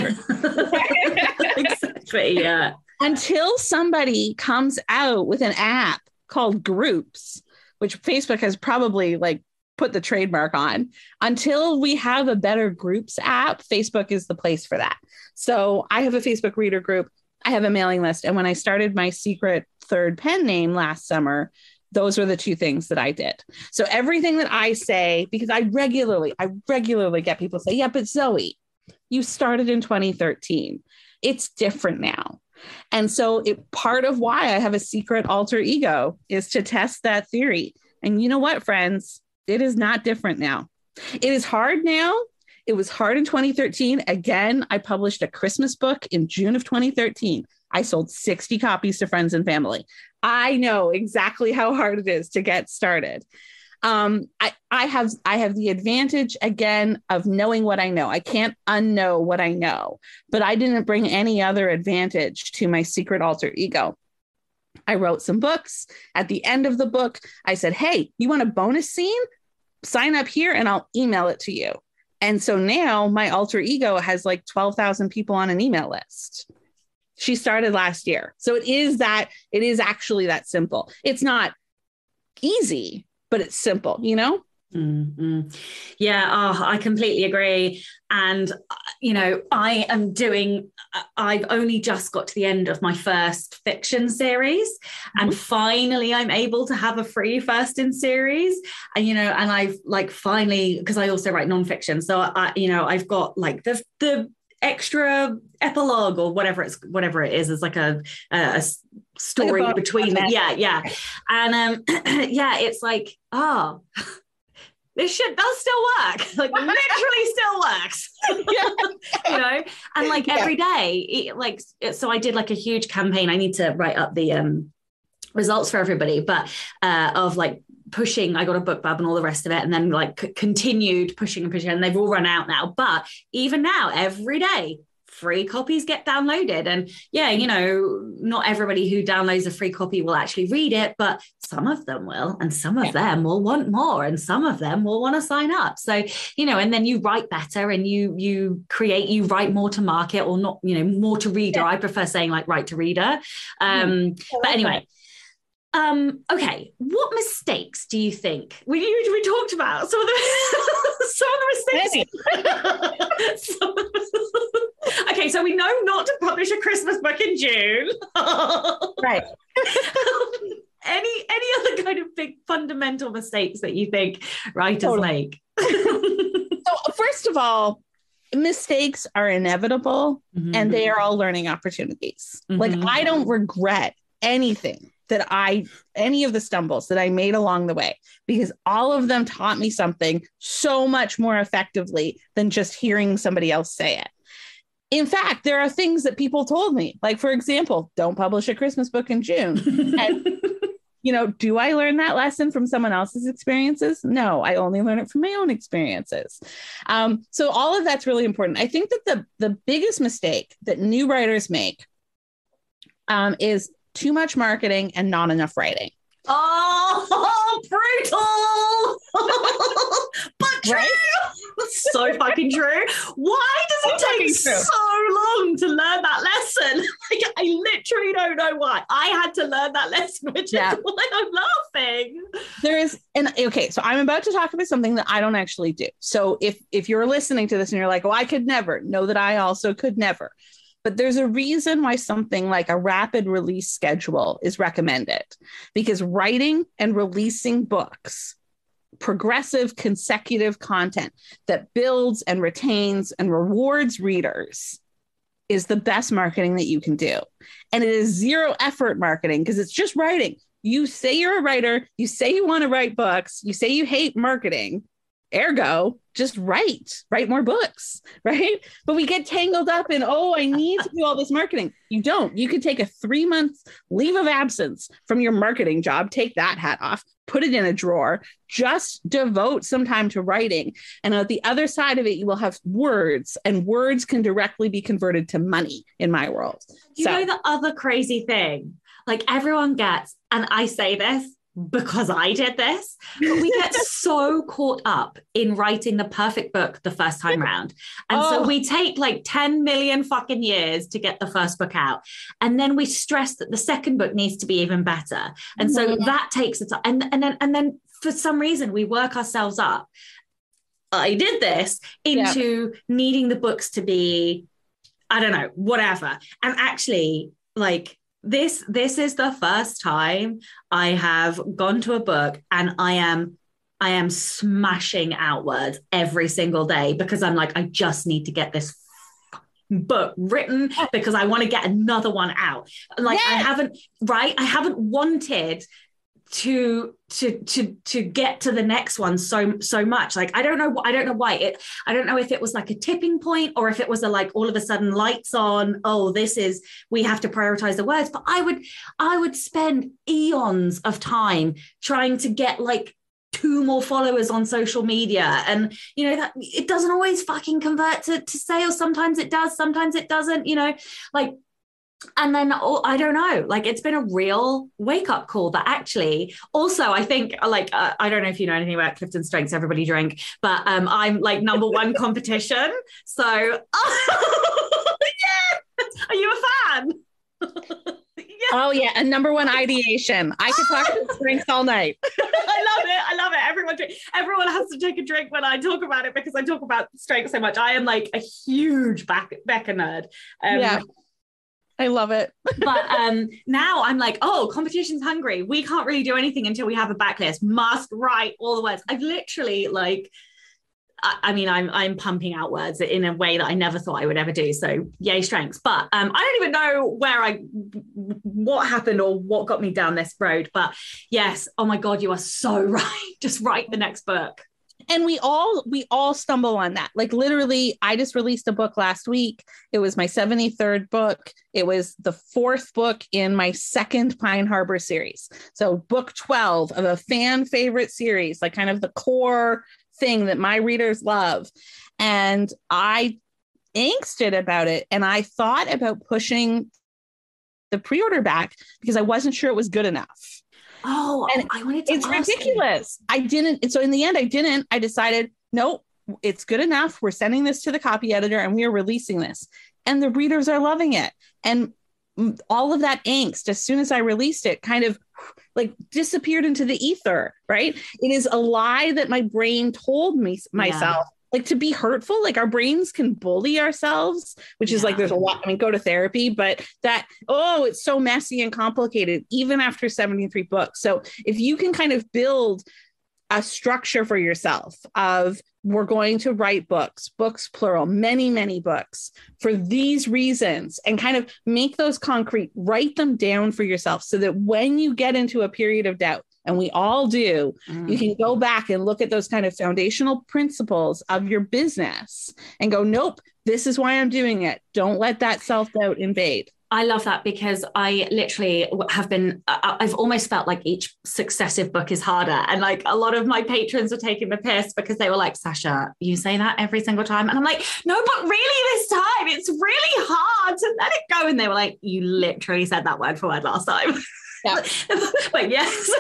Speaker 2: Exactly, yeah.
Speaker 3: Until somebody comes out with an app called Groups, which Facebook has probably like put the trademark on, until we have a better Groups app, Facebook is the place for that. So I have a Facebook reader group. I have a mailing list. And when I started my secret third pen name last summer, those were the two things that I did. So everything that I say, because I regularly get people say, yeah, but Zoe, you started in 2013. It's different now. And so part of why I have a secret alter ego is to test that theory. And you know what, friends? It is not different now. It is hard now. It was hard in 2013. Again, I published a Christmas book in June of 2013. I sold 60 copies to friends and family. I know exactly how hard it is to get started. I have the advantage, again, of knowing what I know. I can't unknow what I know, but I didn't bring any other advantage to my secret alter ego. I wrote some books. At the end of the book, I said, hey, you want a bonus scene? Sign up here and I'll email it to you. And so now my alter ego has like 12,000 people on an email list. She started last year. So it is actually that simple. It's not easy, but it's simple, you know?
Speaker 2: Mm-hmm. Yeah, I completely agree. And, you know, I've only just got to the end of my first fiction series, and finally I'm able to have a free first in series. And, you know, and I've like finally, because I also write nonfiction. So I've got like the extra epilogue or whatever it is. It's like a story like between them. Yeah. And it's like, this shit does still work. Like literally still works. You know, and like every day, so I did like a huge campaign. I need to write up the results for everybody, but of like pushing, I got a book bub and all the rest of it, and then like continued pushing, and they've all run out now. But even now, every day, free copies get downloaded. And yeah, you know, not everybody who downloads a free copy will actually read it, but some of them will, and some of them will want more, and some of them will want to sign up. So, you know, and then you write better, and you write more to market, or not, you know, more to reader. I prefer saying like write to reader. But anyway. Okay, what mistakes do you think we talked about? Some of the mistakes. Okay, so we know not to publish a Christmas book in June.
Speaker 3: Right.
Speaker 2: Any other kind of big fundamental mistakes that you think writers make?
Speaker 3: So first of all, mistakes are inevitable, and they are all learning opportunities. Like, I don't regret anything any of the stumbles that I made along the way, because all of them taught me something so much more effectively than just hearing somebody else say it. In fact, there are things that people told me, like, for example, don't publish a Christmas book in June. And, you know, do I learn that lesson from someone else's experiences? No, I only learn it from my own experiences. So all of that's really important. I think that the biggest mistake that new writers make is too much marketing and not enough writing.
Speaker 2: Oh, brutal! But true. Right? So fucking true. Why does it take so long to learn that lesson? Like, I literally don't know why. I had to learn that lesson, which is why I'm laughing.
Speaker 3: So I'm about to talk about something that I don't actually do. So if you're listening to this and you're like, oh, I could never, know that I also could never. But there's a reason why something like a rapid release schedule is recommended, because writing and releasing books, progressive, consecutive content that builds and retains and rewards readers, is the best marketing that you can do. And it is zero effort marketing, because it's just writing. You say you're a writer, you say you want to write books, you say you hate marketing. Ergo, just write more books, right? But we get tangled up in, I need to do all this marketing. You don't. You could take a 3-month leave of absence from your marketing job, take that hat off, put it in a drawer, just devote some time to writing. And at the other side of it, you will have words, and words can directly be converted to money in my world.
Speaker 2: You know, the other crazy thing, like, everyone gets, and I say this because I did this, but we get so caught up in writing the perfect book the first time round. And so we take like 10 million fucking years to get the first book out. And then we stress that the second book needs to be even better. And so that takes the time. And then for some reason, we work ourselves up. I did this into needing the books to be, I don't know, whatever. And actually, like, This is the first time I have gone to a book and I am smashing out words every single day, because I'm like, I just need to get this book written because I want to get another one out. Like, I haven't wanted to get to the next one so much. Like, I don't know why. I don't know if it was like a tipping point, or if it was like all of a sudden lights on, we have to prioritize the words. But I would spend eons of time trying to get like 2 more followers on social media, and you know that it doesn't always fucking convert to sales. Sometimes it does, sometimes it doesn't, you know, like. And then I don't know, like, it's been a real wake-up call that actually also, I think, like, I don't know if you know anything about Clifton Strengths, everybody drink, but I'm like #1 competition. So are you a fan?
Speaker 3: Oh yeah, and #1 ideation. I could talk about strengths all night.
Speaker 2: I love it. Everyone has to take a drink when I talk about it, because I talk about strengths so much. I am like a huge Becca nerd.
Speaker 3: I love it.
Speaker 2: But now I'm like, competition's hungry. We can't really do anything until we have a backlist. Must write all the words. I've literally like, I'm pumping out words in a way that I never thought I would ever do. So yay, strengths. But I don't even know what happened or what got me down this road. But yes, oh my God, you are so right. Just write the next book.
Speaker 3: And we all stumble on that. Like, literally, I just released a book last week. It was my 73rd book. It was the 4th book in my 2nd Pine Harbor series. So book 12 of a fan favorite series, like kind of the core thing that my readers love. And angsted about it. And I thought about pushing the pre-order back because I wasn't sure it was good enough.
Speaker 2: Oh,
Speaker 3: and
Speaker 2: I wanted to
Speaker 3: it's
Speaker 2: ask
Speaker 3: ridiculous. I didn't. And so in the end, I didn't. I decided, no, it's good enough. We're sending this to the copy editor and we are releasing this. And the readers are loving it. And all of that angst, as soon as I released it, kind of like disappeared into the ether, right? It is a lie that my brain told me myself. Like to be hurtful, like our brains can bully ourselves, which is like, there's a lot, I mean, go to therapy, but that, it's so messy and complicated, even after 73 books. So if you can kind of build a structure for yourself of, we're going to write books plural, many, many books for these reasons, and kind of make those concrete, write them down for yourself so that when you get into a period of doubt, and we all do, you can go back and look at those kind of foundational principles of your business and go, nope, this is why I'm doing it. Don't let that self-doubt invade.
Speaker 2: I love that, because I literally I've almost felt like each successive book is harder. And like a lot of my patrons are taking the piss because they were like, Sasha, you say that every single time. And I'm like, no, but really this time it's really hard to let it go. And they were like, you literally said that word for word last time.
Speaker 3: Yeah.
Speaker 2: But yes,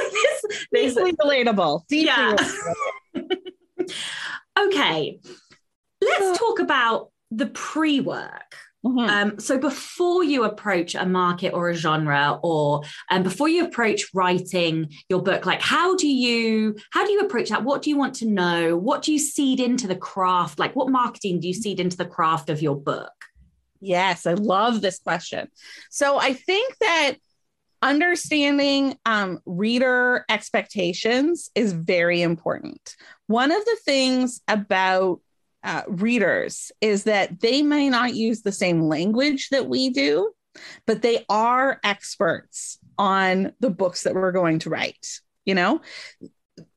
Speaker 2: this
Speaker 3: deeply relatable.
Speaker 2: Relatable. Okay, let's talk about the pre-work. So before you approach a market or a genre, or before you approach writing your book, like how do you approach that? What do you want to know? What do you seed into the craft? Like what marketing do you seed into the craft of your book?
Speaker 3: Yes, I love this question. So I think that understanding reader expectations is very important. One of the things about readers is that they may not use the same language that we do, but they are experts on the books that we're going to write. You know,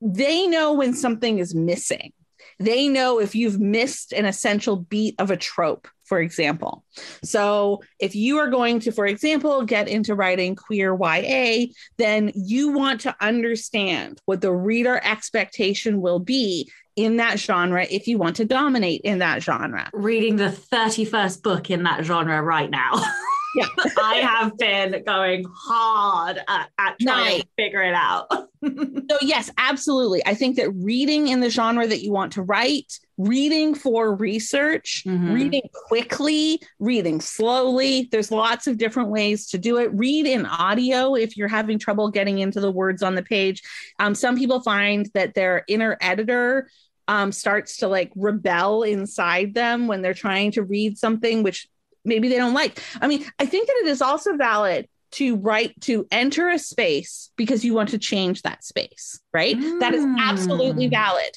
Speaker 3: they know when something is missing. They know if you've missed an essential beat of a trope, for example. So if you are going to, for example, get into writing queer YA, then you want to understand what the reader expectation will be in that genre if you want to dominate in that genre.
Speaker 2: Reading the 31st book in that genre right now.
Speaker 3: Yeah.
Speaker 2: I have been going hard at trying to figure it out.
Speaker 3: So yes, absolutely. I think that reading in the genre that you want to write, reading for research, reading quickly, reading slowly. There's lots of different ways to do it. Read in audio if you're having trouble getting into the words on the page. Some people find that their inner editor starts to like rebel inside them when they're trying to read something, which maybe they don't like. I mean, I think that it is also valid to enter a space because you want to change that space, right? That is absolutely valid.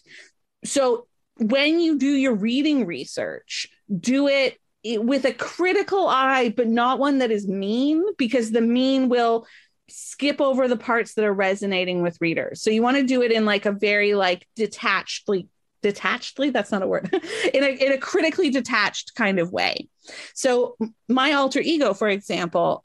Speaker 3: So when you do your reading research, do it with a critical eye, but not one that is mean, because the mean will skip over the parts that are resonating with readers. So you want to do it in like a very like detachedly, that's not a word, in a critically detached kind of way. So my alter ego, for example,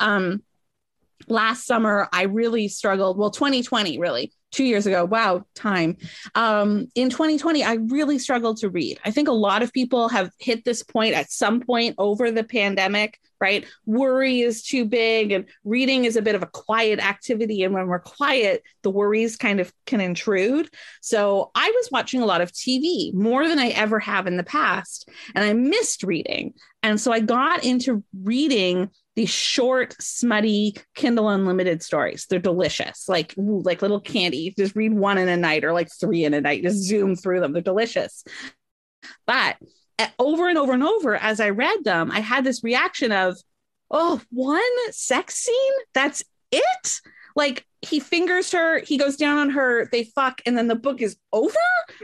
Speaker 3: last summer, I really struggled. Well, 2020, really, 2 years ago. Wow, time. In 2020, I really struggled to read. I think a lot of people have hit this point at some point over the pandemic, right? Worry is too big and reading is a bit of a quiet activity. And when we're quiet, the worries kind of can intrude. So I was watching a lot of TV, more than I ever have in the past, and I missed reading. And so I got into reading these short, smutty Kindle Unlimited stories. They're delicious, like little candy. You just read one in a night or like 3 in a night, just zoom through them. They're delicious. But over and over and over, as I read them, I had this reaction of, oh, one sex scene? That's it? Like he fingers her, he goes down on her, they fuck, and then the book is over?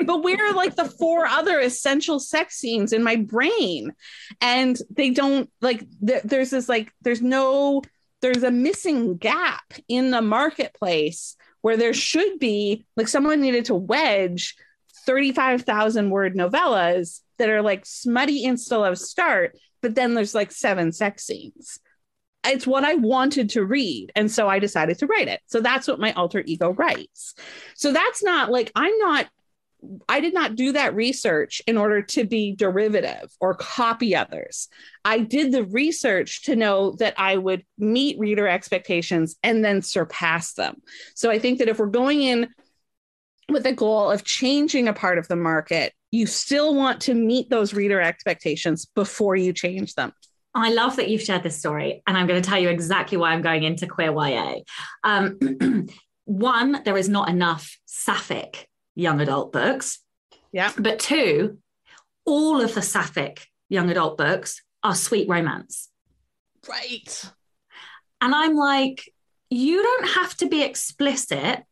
Speaker 3: But where are like the 4 other essential sex scenes in my brain? And they don't like, there's this like, there's a missing gap in the marketplace where there should be, like someone needed to wedge 35,000 word novellas that are like smutty insta love start, but then there's like 7 sex scenes. It's what I wanted to read. And so I decided to write it. So that's what my alter ego writes. So that's not like, I'm not I did not do that research in order to be derivative or copy others. I did the research to know that I would meet reader expectations and then surpass them. So I think that if we're going in with a goal of changing a part of the market, you still want to meet those reader expectations before you change them.
Speaker 2: I love that you've shared this story, and I'm going to tell you exactly why I'm going into queer YA. One, there is not enough sapphic young adult books.
Speaker 3: Yeah.
Speaker 2: But two, all of the sapphic young adult books are sweet romance.
Speaker 3: Right.
Speaker 2: And I'm like, you don't have to be explicit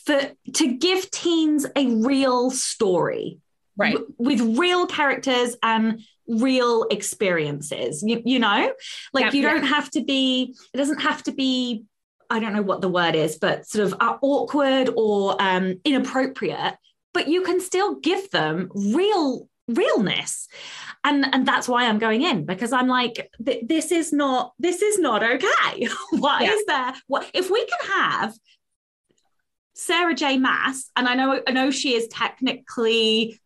Speaker 2: to give teens a real story.
Speaker 3: Right.
Speaker 2: With real characters and real experiences, you know, like you don't have to be, it doesn't have to be, I don't know what the word is, but sort of awkward or inappropriate, but you can still give them realness. And that's why I'm going in, because I'm like, this is not okay. What is there? What if we can have Sarah J. Maas, and I know she is technically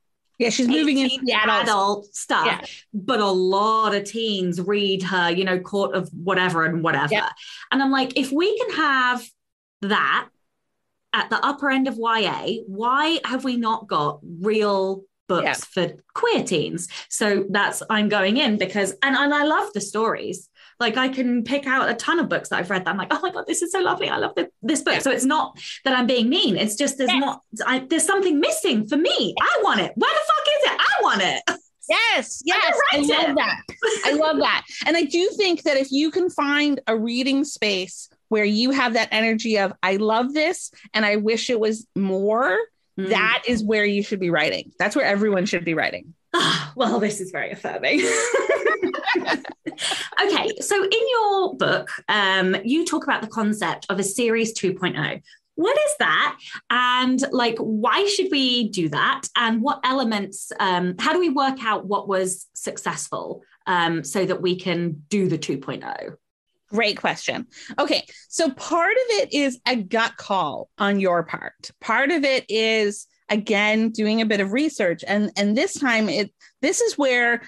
Speaker 3: she's moving into the
Speaker 2: adult stuff, but a lot of teens read her, you know, Court of whatever and whatever. Yep. And I'm like, if we can have that at the upper end of YA, why have we not got real books for queer teens? So I'm going in because, and I love the stories. Like I can pick out a ton of books that I've read that I'm like, oh my God, this is so lovely. I love this book. So it's not that I'm being mean. It's just there's something missing for me. I want it. Where the fuck is it? I want it.
Speaker 3: Yes. I love that. I love that. And I do think that if you can find a reading space where you have that energy of, I love this and I wish it was more, that is where you should be writing. That's where everyone should be writing.
Speaker 2: Well, this is very affirming. Okay, so in your book, you talk about the concept of a series 2.0. What is that? And like, why should we do that? And what elements, how do we work out what was successful so that we can do the 2.0?
Speaker 3: Great question. Okay, so part of it is a gut call on your part. Part of it is, again, doing a bit of research. And this time, this is where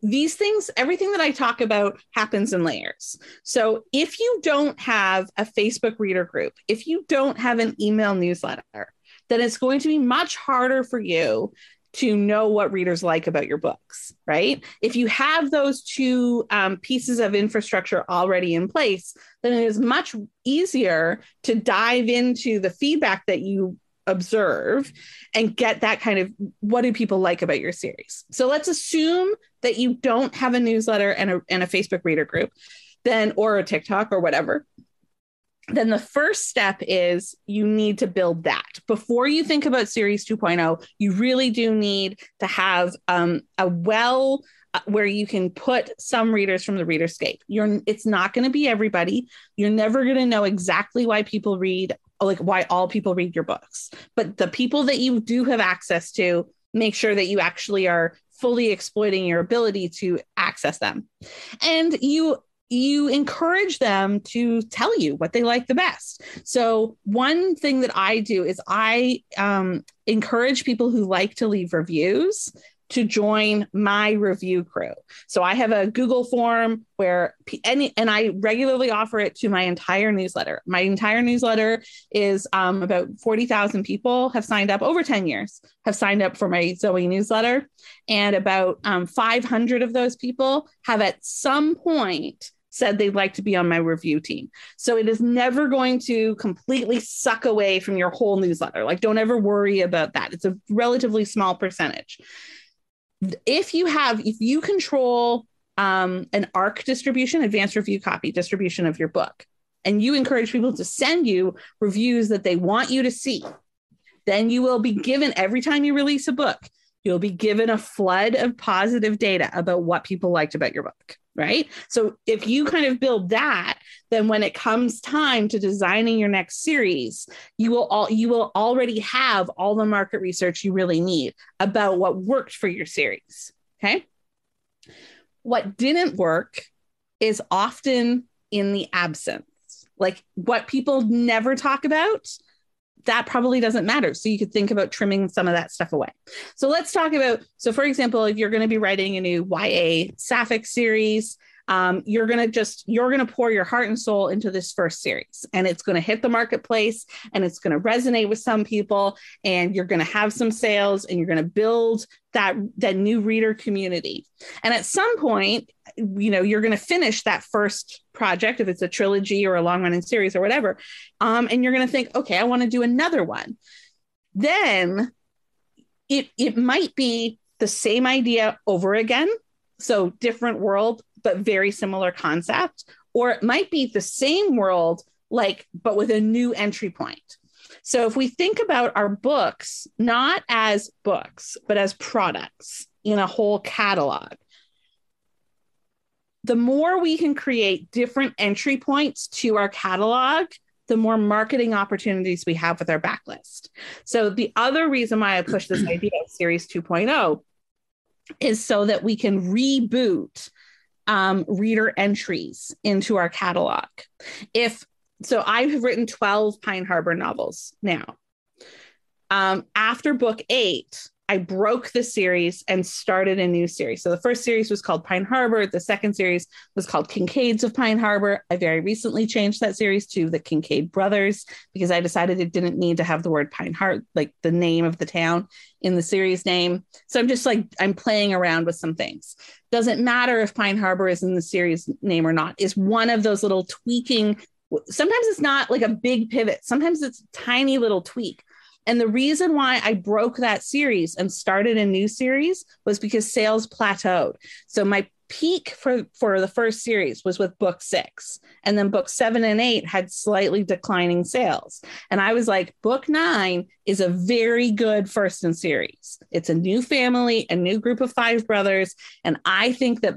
Speaker 3: these things, everything that I talk about happens in layers. So if you don't have a Facebook reader group, if you don't have an email newsletter, then it's going to be much harder for you to know what readers like about your books, right? If you have those two pieces of infrastructure already in place, then it is much easier to dive into the feedback that you observe and get that kind of, what do people like about your series? So let's assume that you don't have a newsletter and a Facebook reader group, then, or a TikTok or whatever. Then the first step is you need to build that. Before you think about Series 2.0, you really do need to have where you can put some readers from the Readerscape. It's not going to be everybody. You're never going to know exactly why people read, like why all people read your books. But the people that you do have access to, make sure that you actually are fully exploiting your ability to access them. And you encourage them to tell you what they like the best. So one thing that I do is I encourage people who like to leave reviews to join my review crew. So I have a Google form where and I regularly offer it to my entire newsletter. My entire newsletter is about 40,000 people have signed up over 10 years, have signed up for my Zoe newsletter. And about 500 of those people have at some point said they'd like to be on my review team. So it is never going to completely suck away from your whole newsletter. Like, don't ever worry about that. It's a relatively small percentage. If you control an ARC distribution, advanced review copy distribution of your book, and you encourage people to send you reviews that they want you to see, then you will be given, every time you release a book, you'll be given a flood of positive data about what people liked about your book, right? So if you kind of build that, then when it comes time to designing your next series, you will already have all the market research you really need about what worked for your series, okay? What didn't work is often in the absence. Like what people never talk about, that probably doesn't matter. So you could think about trimming some of that stuff away. So let's talk about, so for example, if you're going to be writing a new YA Sapphic series, you're going to pour your heart and soul into this first series, and it's going to hit the marketplace, and it's going to resonate with some people, and you're going to have some sales, and you're going to build that new reader community. And at some point, you're going to finish that first project, if it's a trilogy or a long running series or whatever. And you're going to think, okay, I want to do another one. Then it might be the same idea over again. So different world, but very similar concept, or it might be the same world, but with a new entry point. So if we think about our books, not as books, but as products in a whole catalog, the more we can create different entry points to our catalog, the more marketing opportunities we have with our backlist. So the other reason why I push this idea of Series 2.0 is so that we can reboot reader entries into our catalog. So I've written 12 Pine Harbor novels now. After book 8, I broke the series and started a new series. So the first series was called Pine Harbor. The second series was called Kincaids of Pine Harbor. I very recently changed that series to the Kincaid Brothers because I decided it didn't need to have the word Pine Harbor, like the name of the town in the series name. So I'm playing around with some things. Doesn't matter if Pine Harbor is in the series name or not. It's one of those little tweaking. Sometimes it's not like a big pivot. Sometimes it's a tiny little tweak. And the reason why I broke that series and started a new series was because sales plateaued. So my peak for the first series was with book 6. And then book 7 and 8 had slightly declining sales. And I was like, book 9 is a very good first in series. It's a new family, a new group of 5 brothers. And I think that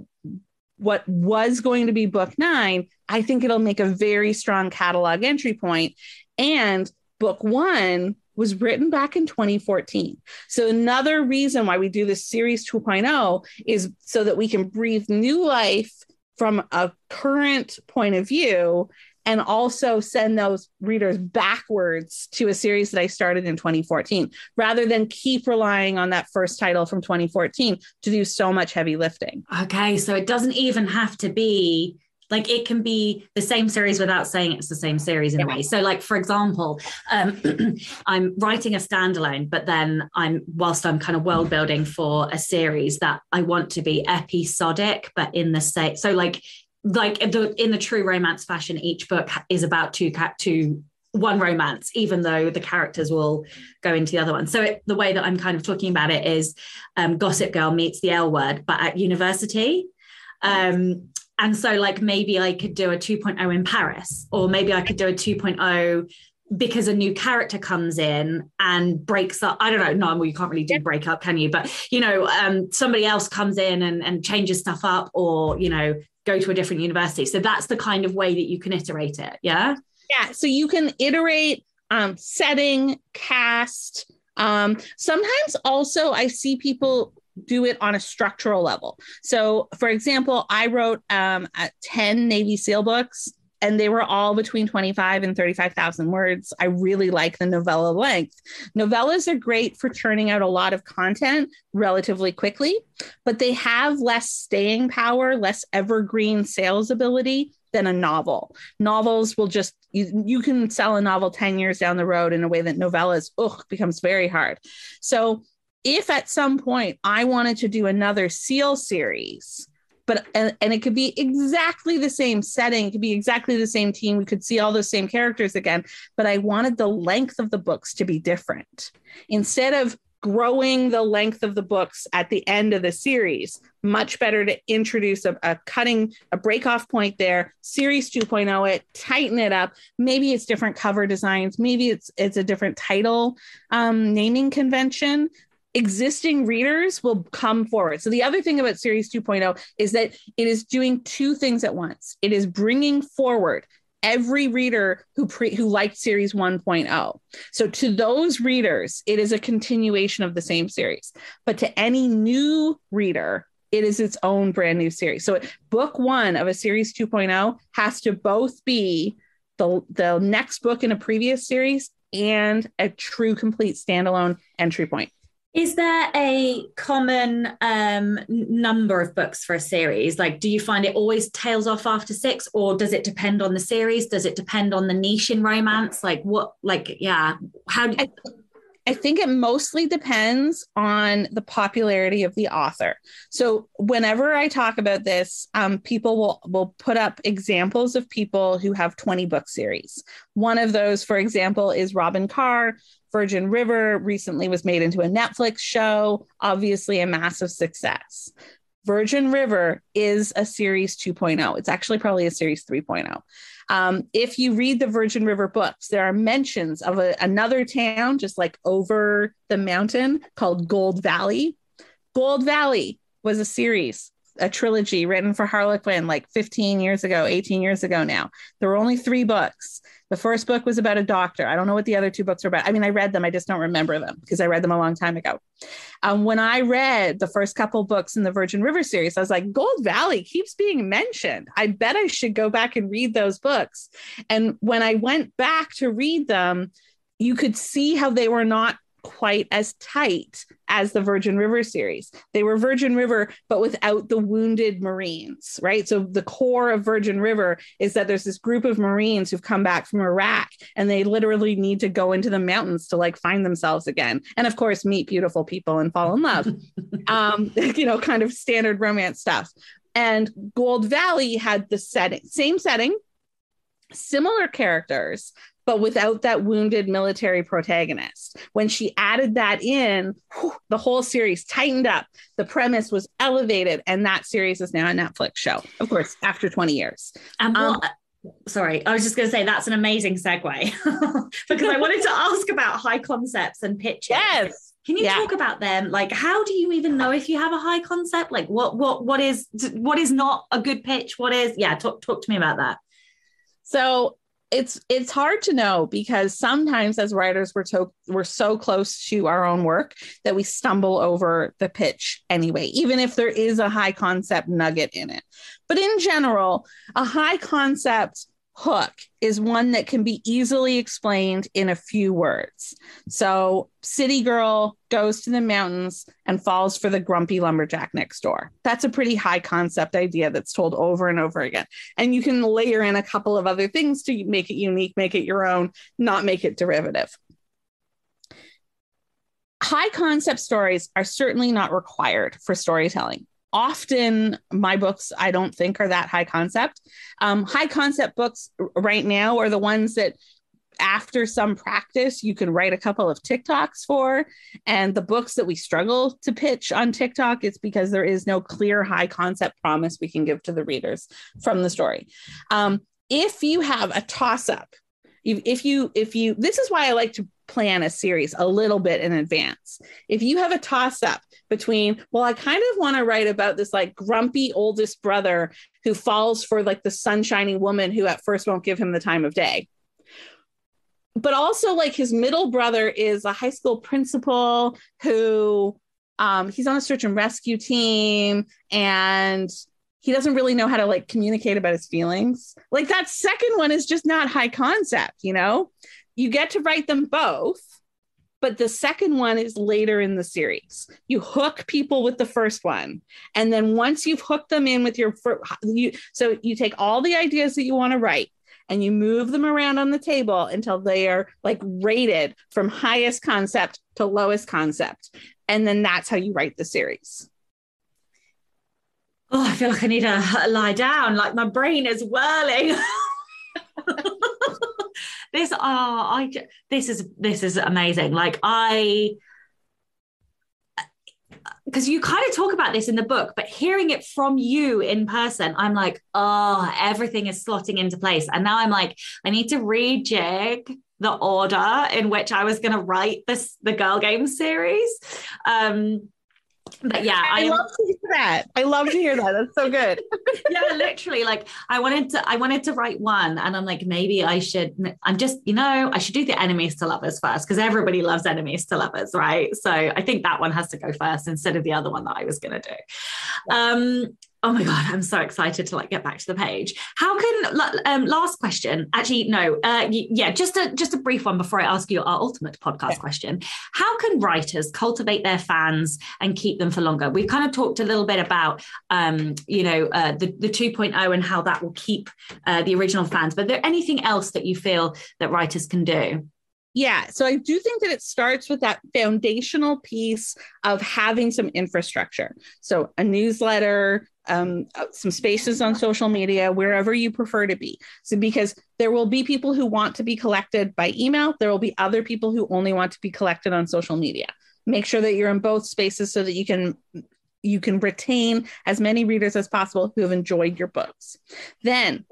Speaker 3: what was going to be book 9, I think it'll make a very strong catalog entry point. And book 1 was written back in 2014. So another reason why we do this series 2.0 is so that we can breathe new life from a current point of view and also send those readers backwards to a series that I started in 2014, rather than keep relying on that first title from 2014 to do so much heavy lifting.
Speaker 2: Okay, so it doesn't even have to be it can be the same series without saying it's the same series in a way. So for example, I'm writing a standalone, but then whilst I'm kind of world building for a series that I want to be episodic, but in the same, so in the true romance fashion, each book is about one romance, even though the characters will go into the other one. So the way that I'm kind of talking about it is Gossip Girl meets the L Word, but at university. And so maybe I could do a 2.0 in Paris, or maybe I could do a 2.0 because a new character comes in and breaks up. I don't know. No, well, you can't really do break up, can you? But, somebody else comes in and changes stuff up, or, go to a different university. So that's the kind of way that you can iterate it. Yeah.
Speaker 3: Yeah. So you can iterate setting, cast. Sometimes also I see people do it on a structural level. So for example, I wrote 10 Navy SEAL books, and they were all between 25 and 35,000 words. I really like the novella length. Novellas are great for churning out a lot of content relatively quickly, but they have less staying power, less evergreen sales ability than a novel. Novels will just, you can sell a novel 10 years down the road in a way that novellas, becomes very hard. So if at some point I wanted to do another SEAL series, and it could be exactly the same setting, it could be exactly the same team, we could see all those same characters again, but I wanted the length of the books to be different. Instead of growing the length of the books at the end of the series, much better to introduce a break off point there, series 2.0 it, tighten it up. Maybe it's different cover designs. Maybe it's a different title naming convention. Existing readers will come forward. So the other thing about Series 2.0 is that it is doing two things at once. It is bringing forward every reader who liked Series 1.0. So to those readers, it is a continuation of the same series. But to any new reader, it is its own brand new series. So book 1 of a Series 2.0 has to both be the next book in a previous series and a true complete standalone entry point.
Speaker 2: Is there a common number of books for a series? Like, do you find it always tails off after 6, or does it depend on the series? Does it depend on the niche in romance? How do you...
Speaker 3: I think it mostly depends on the popularity of the author. So whenever I talk about this, people will put up examples of people who have 20 book series. One of those, for example, is Robin Carr. Virgin River recently was made into a Netflix show, obviously a massive success. Virgin River is a series 2.0. It's actually probably a series 3.0. If you read the Virgin River books, there are mentions of another town just like over the mountain called Gold Valley. Gold Valley was a series, a trilogy written for Harlequin like 15 years ago, 18 years ago now. There were only 3 books. The first book was about a doctor. I don't know what the other 2 books were about. I mean, I read them. I just don't remember them because I read them a long time ago. When I read the first couple books in the Virgin River series, I was like, Gold Valley keeps being mentioned. I bet I should go back and read those books. And when I went back to read them, you could see how they were not quite as tight as the Virgin River series. They were Virgin River, but without the wounded Marines, right? So the core of Virgin River is that there's this group of Marines who've come back from Iraq and they literally need to go into the mountains to like find themselves again. And of course, meet beautiful people and fall in love, kind of standard romance stuff. And Gold Valley had the same setting, similar characters, but without that wounded military protagonist. When she added that in, the whole series tightened up. The premise was elevated, and that series is now a Netflix show, of course, after 20 years.
Speaker 2: And sorry, I was just going to say that's an amazing segue because I wanted to ask about high concepts and pitches.
Speaker 3: Yes.
Speaker 2: Can you talk about them? Like, how do you even know if you have a high concept? Like, what is not a good pitch? What is? Yeah, talk to me about that.
Speaker 3: So it's hard to know because sometimes as writers, we're so close to our own work that we stumble over the pitch anyway, even if there is a high concept nugget in it. But in general, a high concept hook is one that can be easily explained in a few words. So city girl goes to the mountains and falls for the grumpy lumberjack next door. That's a pretty high concept idea that's told over and over again. And you can layer in a couple of other things to make it unique, make it your own, not make it derivative. High concept stories are certainly not required for storytelling. Often my books, I don't think are that high concept. High concept books right now are the ones that after some practice, you can write a couple of TikToks for. And the books that we struggle to pitch on TikTok, it's because there is no clear high concept promise we can give to the readers from the story. If you have a toss up, if you, this is why I like to plan a series a little bit in advance. If you have a toss up between, well, I kind of want to write about this like grumpy oldest brother who falls for like the sunshining woman who at first won't give him the time of day. But also like his middle brother is a high school principal who he's on a search and rescue team and he doesn't really know how to like communicate about his feelings. Like that second one is just not high concept, You get to write them both, but the second one is later in the series. You hook people with the first one. And then once you've hooked them in with so you take all the ideas that you want to write and you move them around on the table until they are like rated from highest concept to lowest concept. And then that's how you write the series.
Speaker 2: Oh, I feel like I need to lie down. Like my brain is whirling. This is amazing. Like because you kind of talk about this in the book, but hearing it from you in person, I'm like, oh, everything is slotting into place. And now I'm like, I need to rejig the order in which I was going to write the Girl Games series. But yeah,
Speaker 3: I love to hear that. I love to hear that. That's so good.
Speaker 2: Yeah, literally. Like I wanted to write one, and I'm like, maybe I should. I should do the enemies to lovers first because everybody loves enemies to lovers, right? So I think that one has to go first instead of the other one that I was going to do. Oh my God, I'm so excited to get back to the page. How can, last question, actually, no, just a brief one before I ask you our ultimate podcast question. How can writers cultivate their fans and keep them for longer? We've kind of talked a little bit about, the 2.0 and how that will keep the original fans, but is there anything else that you feel that writers can do?
Speaker 3: Yeah. So I do think that it starts with that foundational piece of having some infrastructure. So a newsletter, some spaces on social media, wherever you prefer to be. So because there will be people who want to be collected by email. There will be other people who only want to be collected on social media. Make sure that you're in both spaces so that you can retain as many readers as possible who have enjoyed your books. Then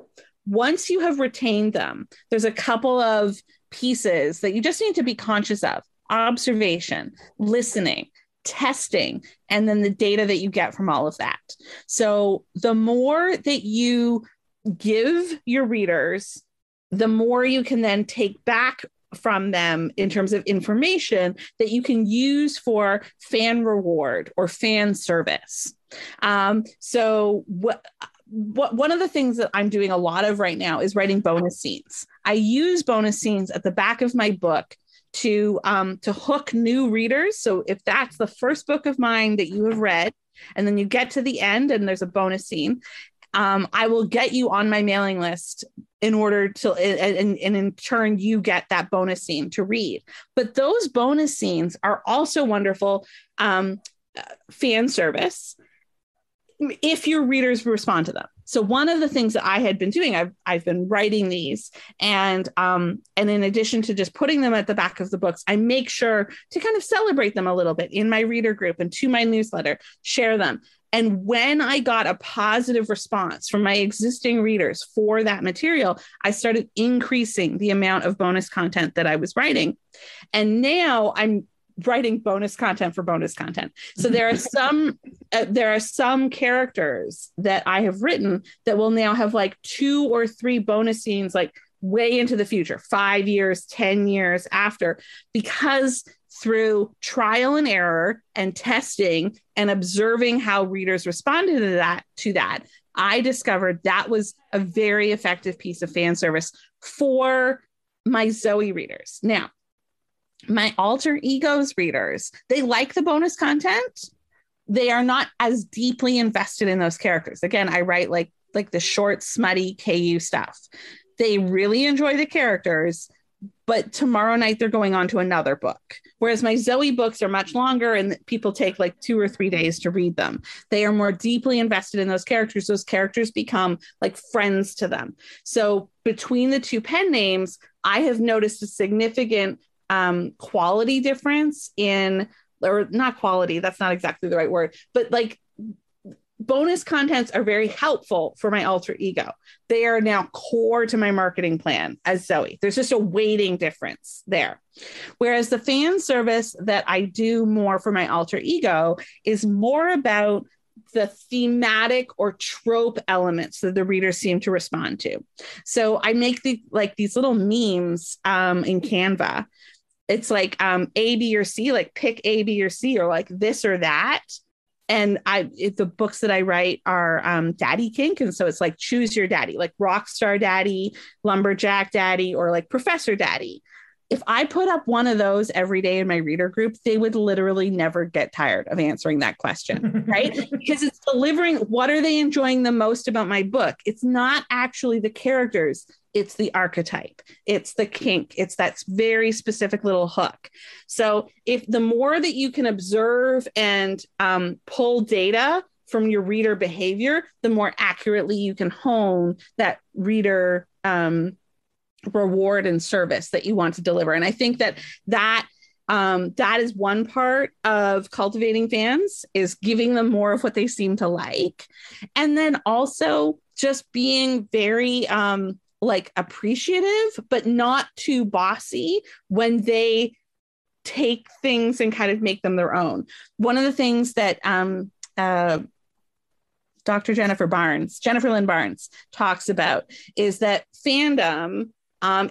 Speaker 3: once you have retained them, there's a couple of pieces that you just need to be conscious of: observation, listening, testing, and then the data that you get from all of that. So the more that you give your readers, the more you can then take back from them in terms of information that you can use for fan reward or fan service. One of the things that I'm doing a lot of right now is writing bonus scenes. I use bonus scenes at the back of my book to hook new readers. So if that's the first book of mine that you have read, and then you get to the end and there's a bonus scene, I will get you on my mailing list in order to, and in turn, you get that bonus scene to read. But those bonus scenes are also wonderful fan service if your readers respond to them. So one of the things that I had been doing, I've been writing these, and in addition to just putting them at the back of the books, I make sure to kind of celebrate them a little bit in my reader group and to my newsletter, share them. And when I got a positive response from my existing readers for that material, I started increasing the amount of bonus content that I was writing. And now I'm writing bonus content for bonus content. So there are some characters that I have written that will now have 2 or 3 bonus scenes, way into the future, 5 years, 10 years after, because through trial and error and testing and observing how readers responded to that, I discovered that was a very effective piece of fan service for my Zoe readers. Now, my alter egos readers, they like the bonus content. They are not as deeply invested in those characters. Again, I write like the short, smutty KU stuff. They really enjoy the characters, but tomorrow night they're going on to another book. Whereas my Zoe books are much longer and people take 2 or 3 days to read them. They are more deeply invested in those characters. Those characters become friends to them. So between the two pen names, I have noticed a significant quality difference or not quality, that's not exactly the right word, but bonus contents are very helpful for my alter ego. They are now core to my marketing plan as Zoe. There's just a weighting difference there. Whereas the fan service that I do more for my alter ego is more about the thematic or trope elements that the readers seem to respond to. So I make these little memes in Canva. It's A, B, or C, pick A, B, or C, or this or that. And the books that I write are daddy kink. And so it's choose your daddy, rock star daddy, lumberjack daddy, or professor daddy. If I put up one of those every day in my reader group, they would literally never get tired of answering that question, right? Because it's delivering what are they enjoying the most about my book? It's not actually the characters. It's the archetype. It's the kink. It's that very specific little hook. So if the more that you can observe and pull data from your reader behavior, the more accurately you can hone that reader reward and service that you want to deliver. And I think that is one part of cultivating fans, is giving them more of what they seem to like. And then also just being very appreciative, but not too bossy when they take things and kind of make them their own. One of the things that Dr. Jennifer Lynn Barnes talks about is that fandom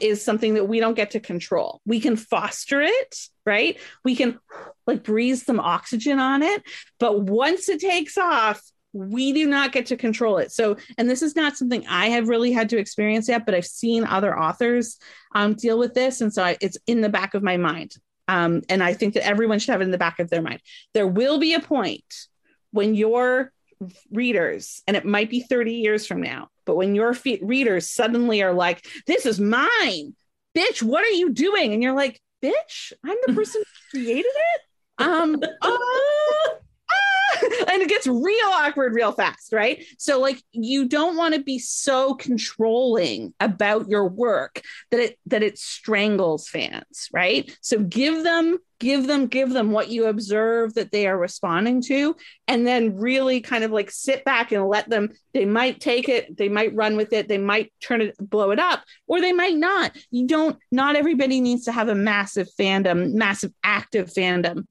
Speaker 3: is something that we don't get to control. We can foster it, right? We can breathe some oxygen on it. But once it takes off, We do not get to control it. So, and this is not something I have really had to experience yet, but I've seen other authors deal with this. And so it's in the back of my mind. And I think that everyone should have it in the back of their mind. There will be a point when your readers, and it might be 30 years from now, but when your readers suddenly are like, this is mine, bitch, what are you doing? And you're like, bitch, I'm the person who created it. And it gets real awkward real fast, right? So like, you don't want to be so controlling about your work that it strangles fans, right? So give them what you observe that they are responding to, and then really kind of like sit back and let them. They might take it, they might run with it, they might blow it up, or they might not. Not everybody needs to have a massive fandom, massive active fandom.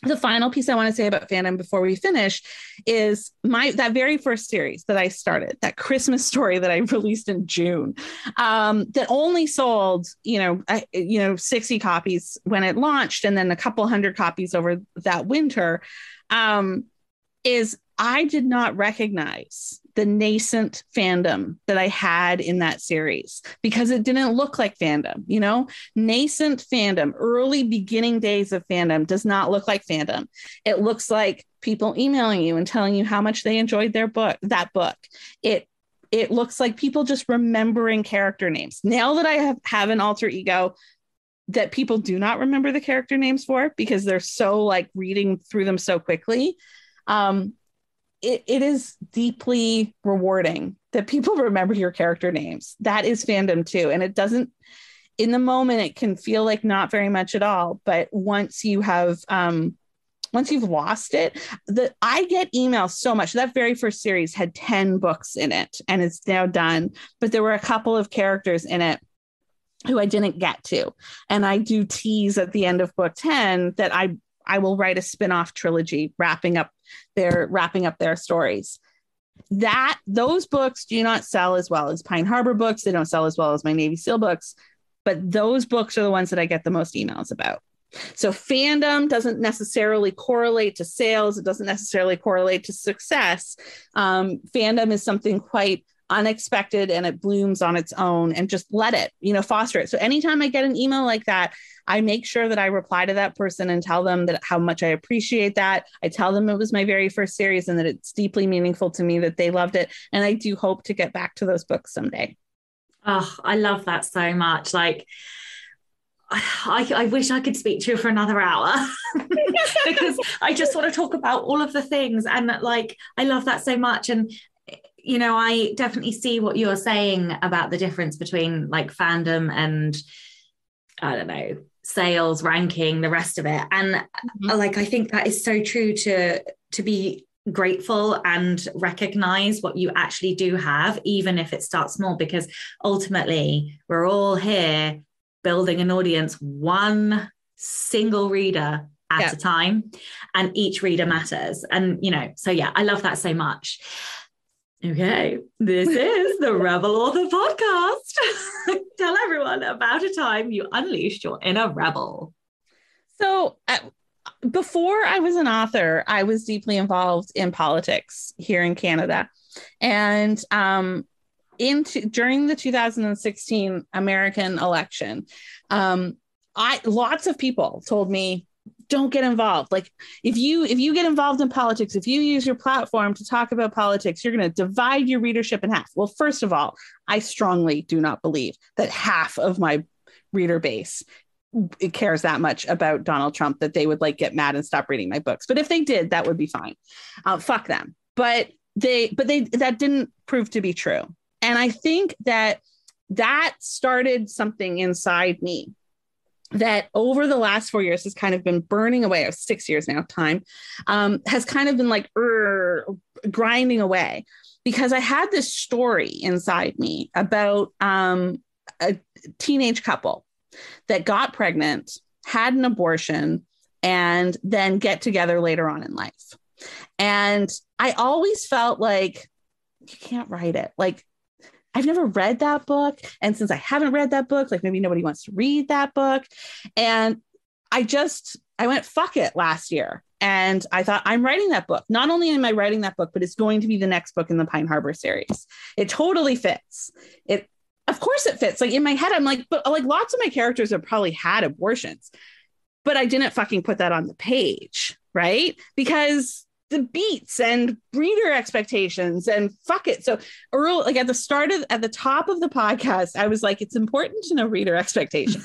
Speaker 3: The final piece I want to say about fandom before we finish is that very first series that I started, that Christmas story that I released in June, that only sold, 60 copies when it launched, and then a couple hundred copies over that winter, is I did not recognize the nascent fandom that I had in that series because it didn't look like fandom, nascent fandom, early beginning days of fandom does not look like fandom. It looks like people emailing you and telling you how much they enjoyed that book. It looks like people just remembering character names. Now that I have an alter ego that people do not remember the character names for because they're so like reading through them so quickly, it is deeply rewarding that people remember your character names. That is fandom too. And it doesn't, in the moment, it can feel like not very much at all. But once you've lost it, I get emails so much. That very first series had 10 books in it and it's now done. But there were a couple of characters in it who I didn't get to. And I do tease at the end of book 10 that I will write a spin-off trilogy wrapping up their stories. Those books do not sell as well as Pine Harbor books. They don't sell as well as my Navy SEAL books, but those books are the ones that I get the most emails about. So fandom doesn't necessarily correlate to sales. It doesn't necessarily correlate to success. Fandom is something quite unexpected and it blooms on its own, and just let it, foster it. So anytime I get an email like that, I make sure that I reply to that person and tell them that how much I appreciate that. I tell them it was my very first series and that it's deeply meaningful to me that they loved it. And I do hope to get back to those books someday.
Speaker 2: Oh, I love that so much. Like, I wish I could speak to you for another hour because I just want to talk about all of the things. And like, I love that so much. And I definitely see what you're saying about the difference between like fandom and, I don't know, sales, ranking, the rest of it. And like, I think that is so true to be grateful and recognize what you actually do have, even if it starts small, because ultimately we're all here building an audience, one single reader at a time, and each reader matters. And, so yeah, I love that so much. Okay, this is the Rebel Author Podcast. Tell everyone about a time you unleashed your inner rebel.
Speaker 3: So before I was an author, I was deeply involved in politics here in Canada. And during the 2016 American election, lots of people told me, don't get involved. Like if you get involved in politics, if you use your platform to talk about politics, you're going to divide your readership in half. Well, first of all, I strongly do not believe that half of my reader base cares that much about Donald Trump that they would like get mad and stop reading my books. But if they did, that would be fine. Fuck them. But that didn't prove to be true. And I think that started something inside me that over the last 4 years has kind of been burning away. 6 years now, time has kind of been like grinding away, because I had this story inside me about a teenage couple that got pregnant, had an abortion, and then get together later on in life. And I always felt like, you can't write it. Like, I've never read that book. And since I haven't read that book, like maybe nobody wants to read that book. And I I went, fuck it last year. And I thought, I'm writing that book. Not only am I writing that book, but it's going to be the next book in the Pine Harbor series. It totally fits. Of course it fits. Like in my head, I'm like, but like lots of my characters have probably had abortions, but I didn't fucking put that on the page, right? Because the beats and reader expectations and fuck it. So early, like at the top of the podcast, I was like, it's important to know reader expectations.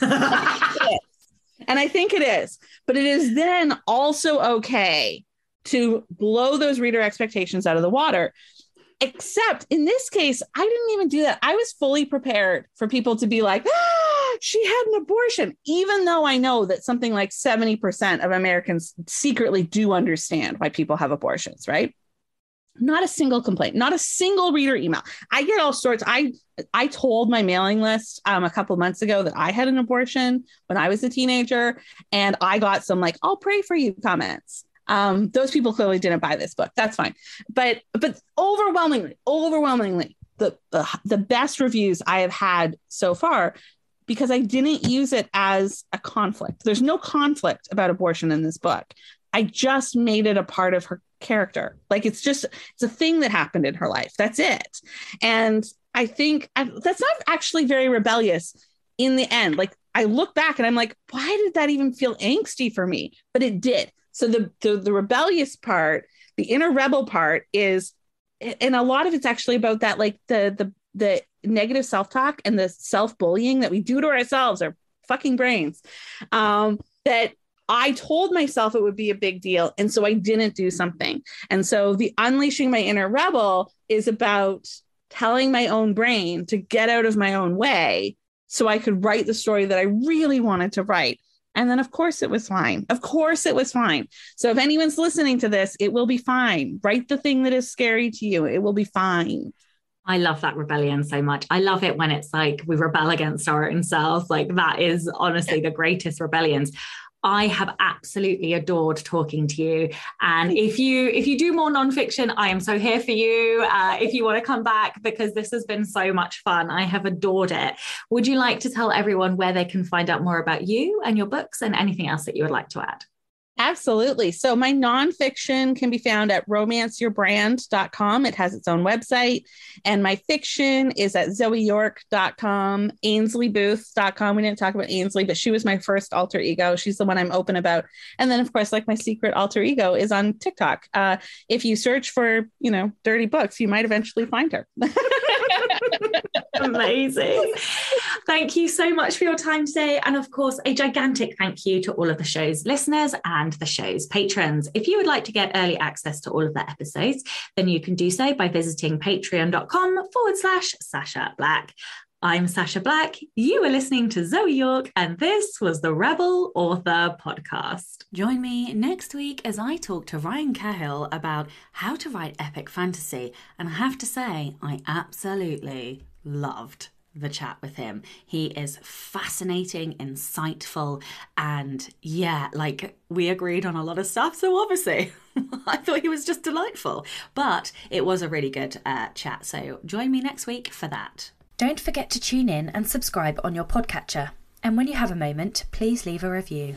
Speaker 3: And I think it is, but it is then also okay to blow those reader expectations out of the water. Except in this case, I didn't even do that. I was fully prepared for people to be like, she had an abortion, even though I know that something like 70% of Americans secretly do understand why people have abortions, right? Not a single complaint, not a single reader email. I get all sorts. I told my mailing list a couple of months ago that I had an abortion when I was a teenager, and I got some like, I'll pray for you comments. Those people clearly didn't buy this book. That's fine. But overwhelmingly, the best reviews I have had so far, because I didn't use it as a conflict. There's no conflict about abortion in this book. I just made it a part of her character. Like it's a thing that happened in her life. That's it. And I think that's not actually very rebellious in the end. Like I look back and I'm like, why did that even feel angsty for me? But it did. So the rebellious part, the inner rebel part is, and a lot of it's actually about that, like the negative self-talk and the self-bullying that we do to ourselves, our fucking brains, that I told myself it would be a big deal. And so I didn't do something. And so the unleashing my inner rebel is about telling my own brain to get out of my own way so I could write the story that I really wanted to write. And then, of course, it was fine. Of course, it was fine. So if anyone's listening to this, it will be fine. Write the thing that is scary to you. It will be fine.
Speaker 2: I love that rebellion so much. I love it when it's like we rebel against our own selves. Like that is honestly the greatest rebellions. I have absolutely adored talking to you. And if you do more nonfiction, I am so here for you. If you want to come back, because this has been so much fun. I have adored it. Would you like to tell everyone where they can find out more about you and your books and anything else that you would like to add?
Speaker 3: Absolutely. So my nonfiction can be found at romanceyourbrand.com. It has its own website. And my fiction is at zoeyork.com, AinsleyBooth.com. We didn't talk about Ainsley, but she was my first alter ego. She's the one I'm open about. And then, of course, like my secret alter ego is on TikTok. If you search for, dirty books, you might eventually find her.
Speaker 2: Amazing. Thank you so much for your time today. And of course, a gigantic thank you to all of the show's listeners and the show's patrons. If you would like to get early access to all of the episodes, then you can do so by visiting patreon.com/Sasha Black. I'm Sasha Black. You are listening to Zoe York, and this was the Rebel Author Podcast.
Speaker 1: Join me next week as I talk to Ryan Cahill about how to write epic fantasy. And I have to say, I absolutely loved the chat with him. He is fascinating, insightful, and we agreed on a lot of stuff. So obviously, I thought he was just delightful. But it was a really good chat. So join me next week for that. Don't forget to tune in and subscribe on your podcatcher. And when you have a moment, please leave a review.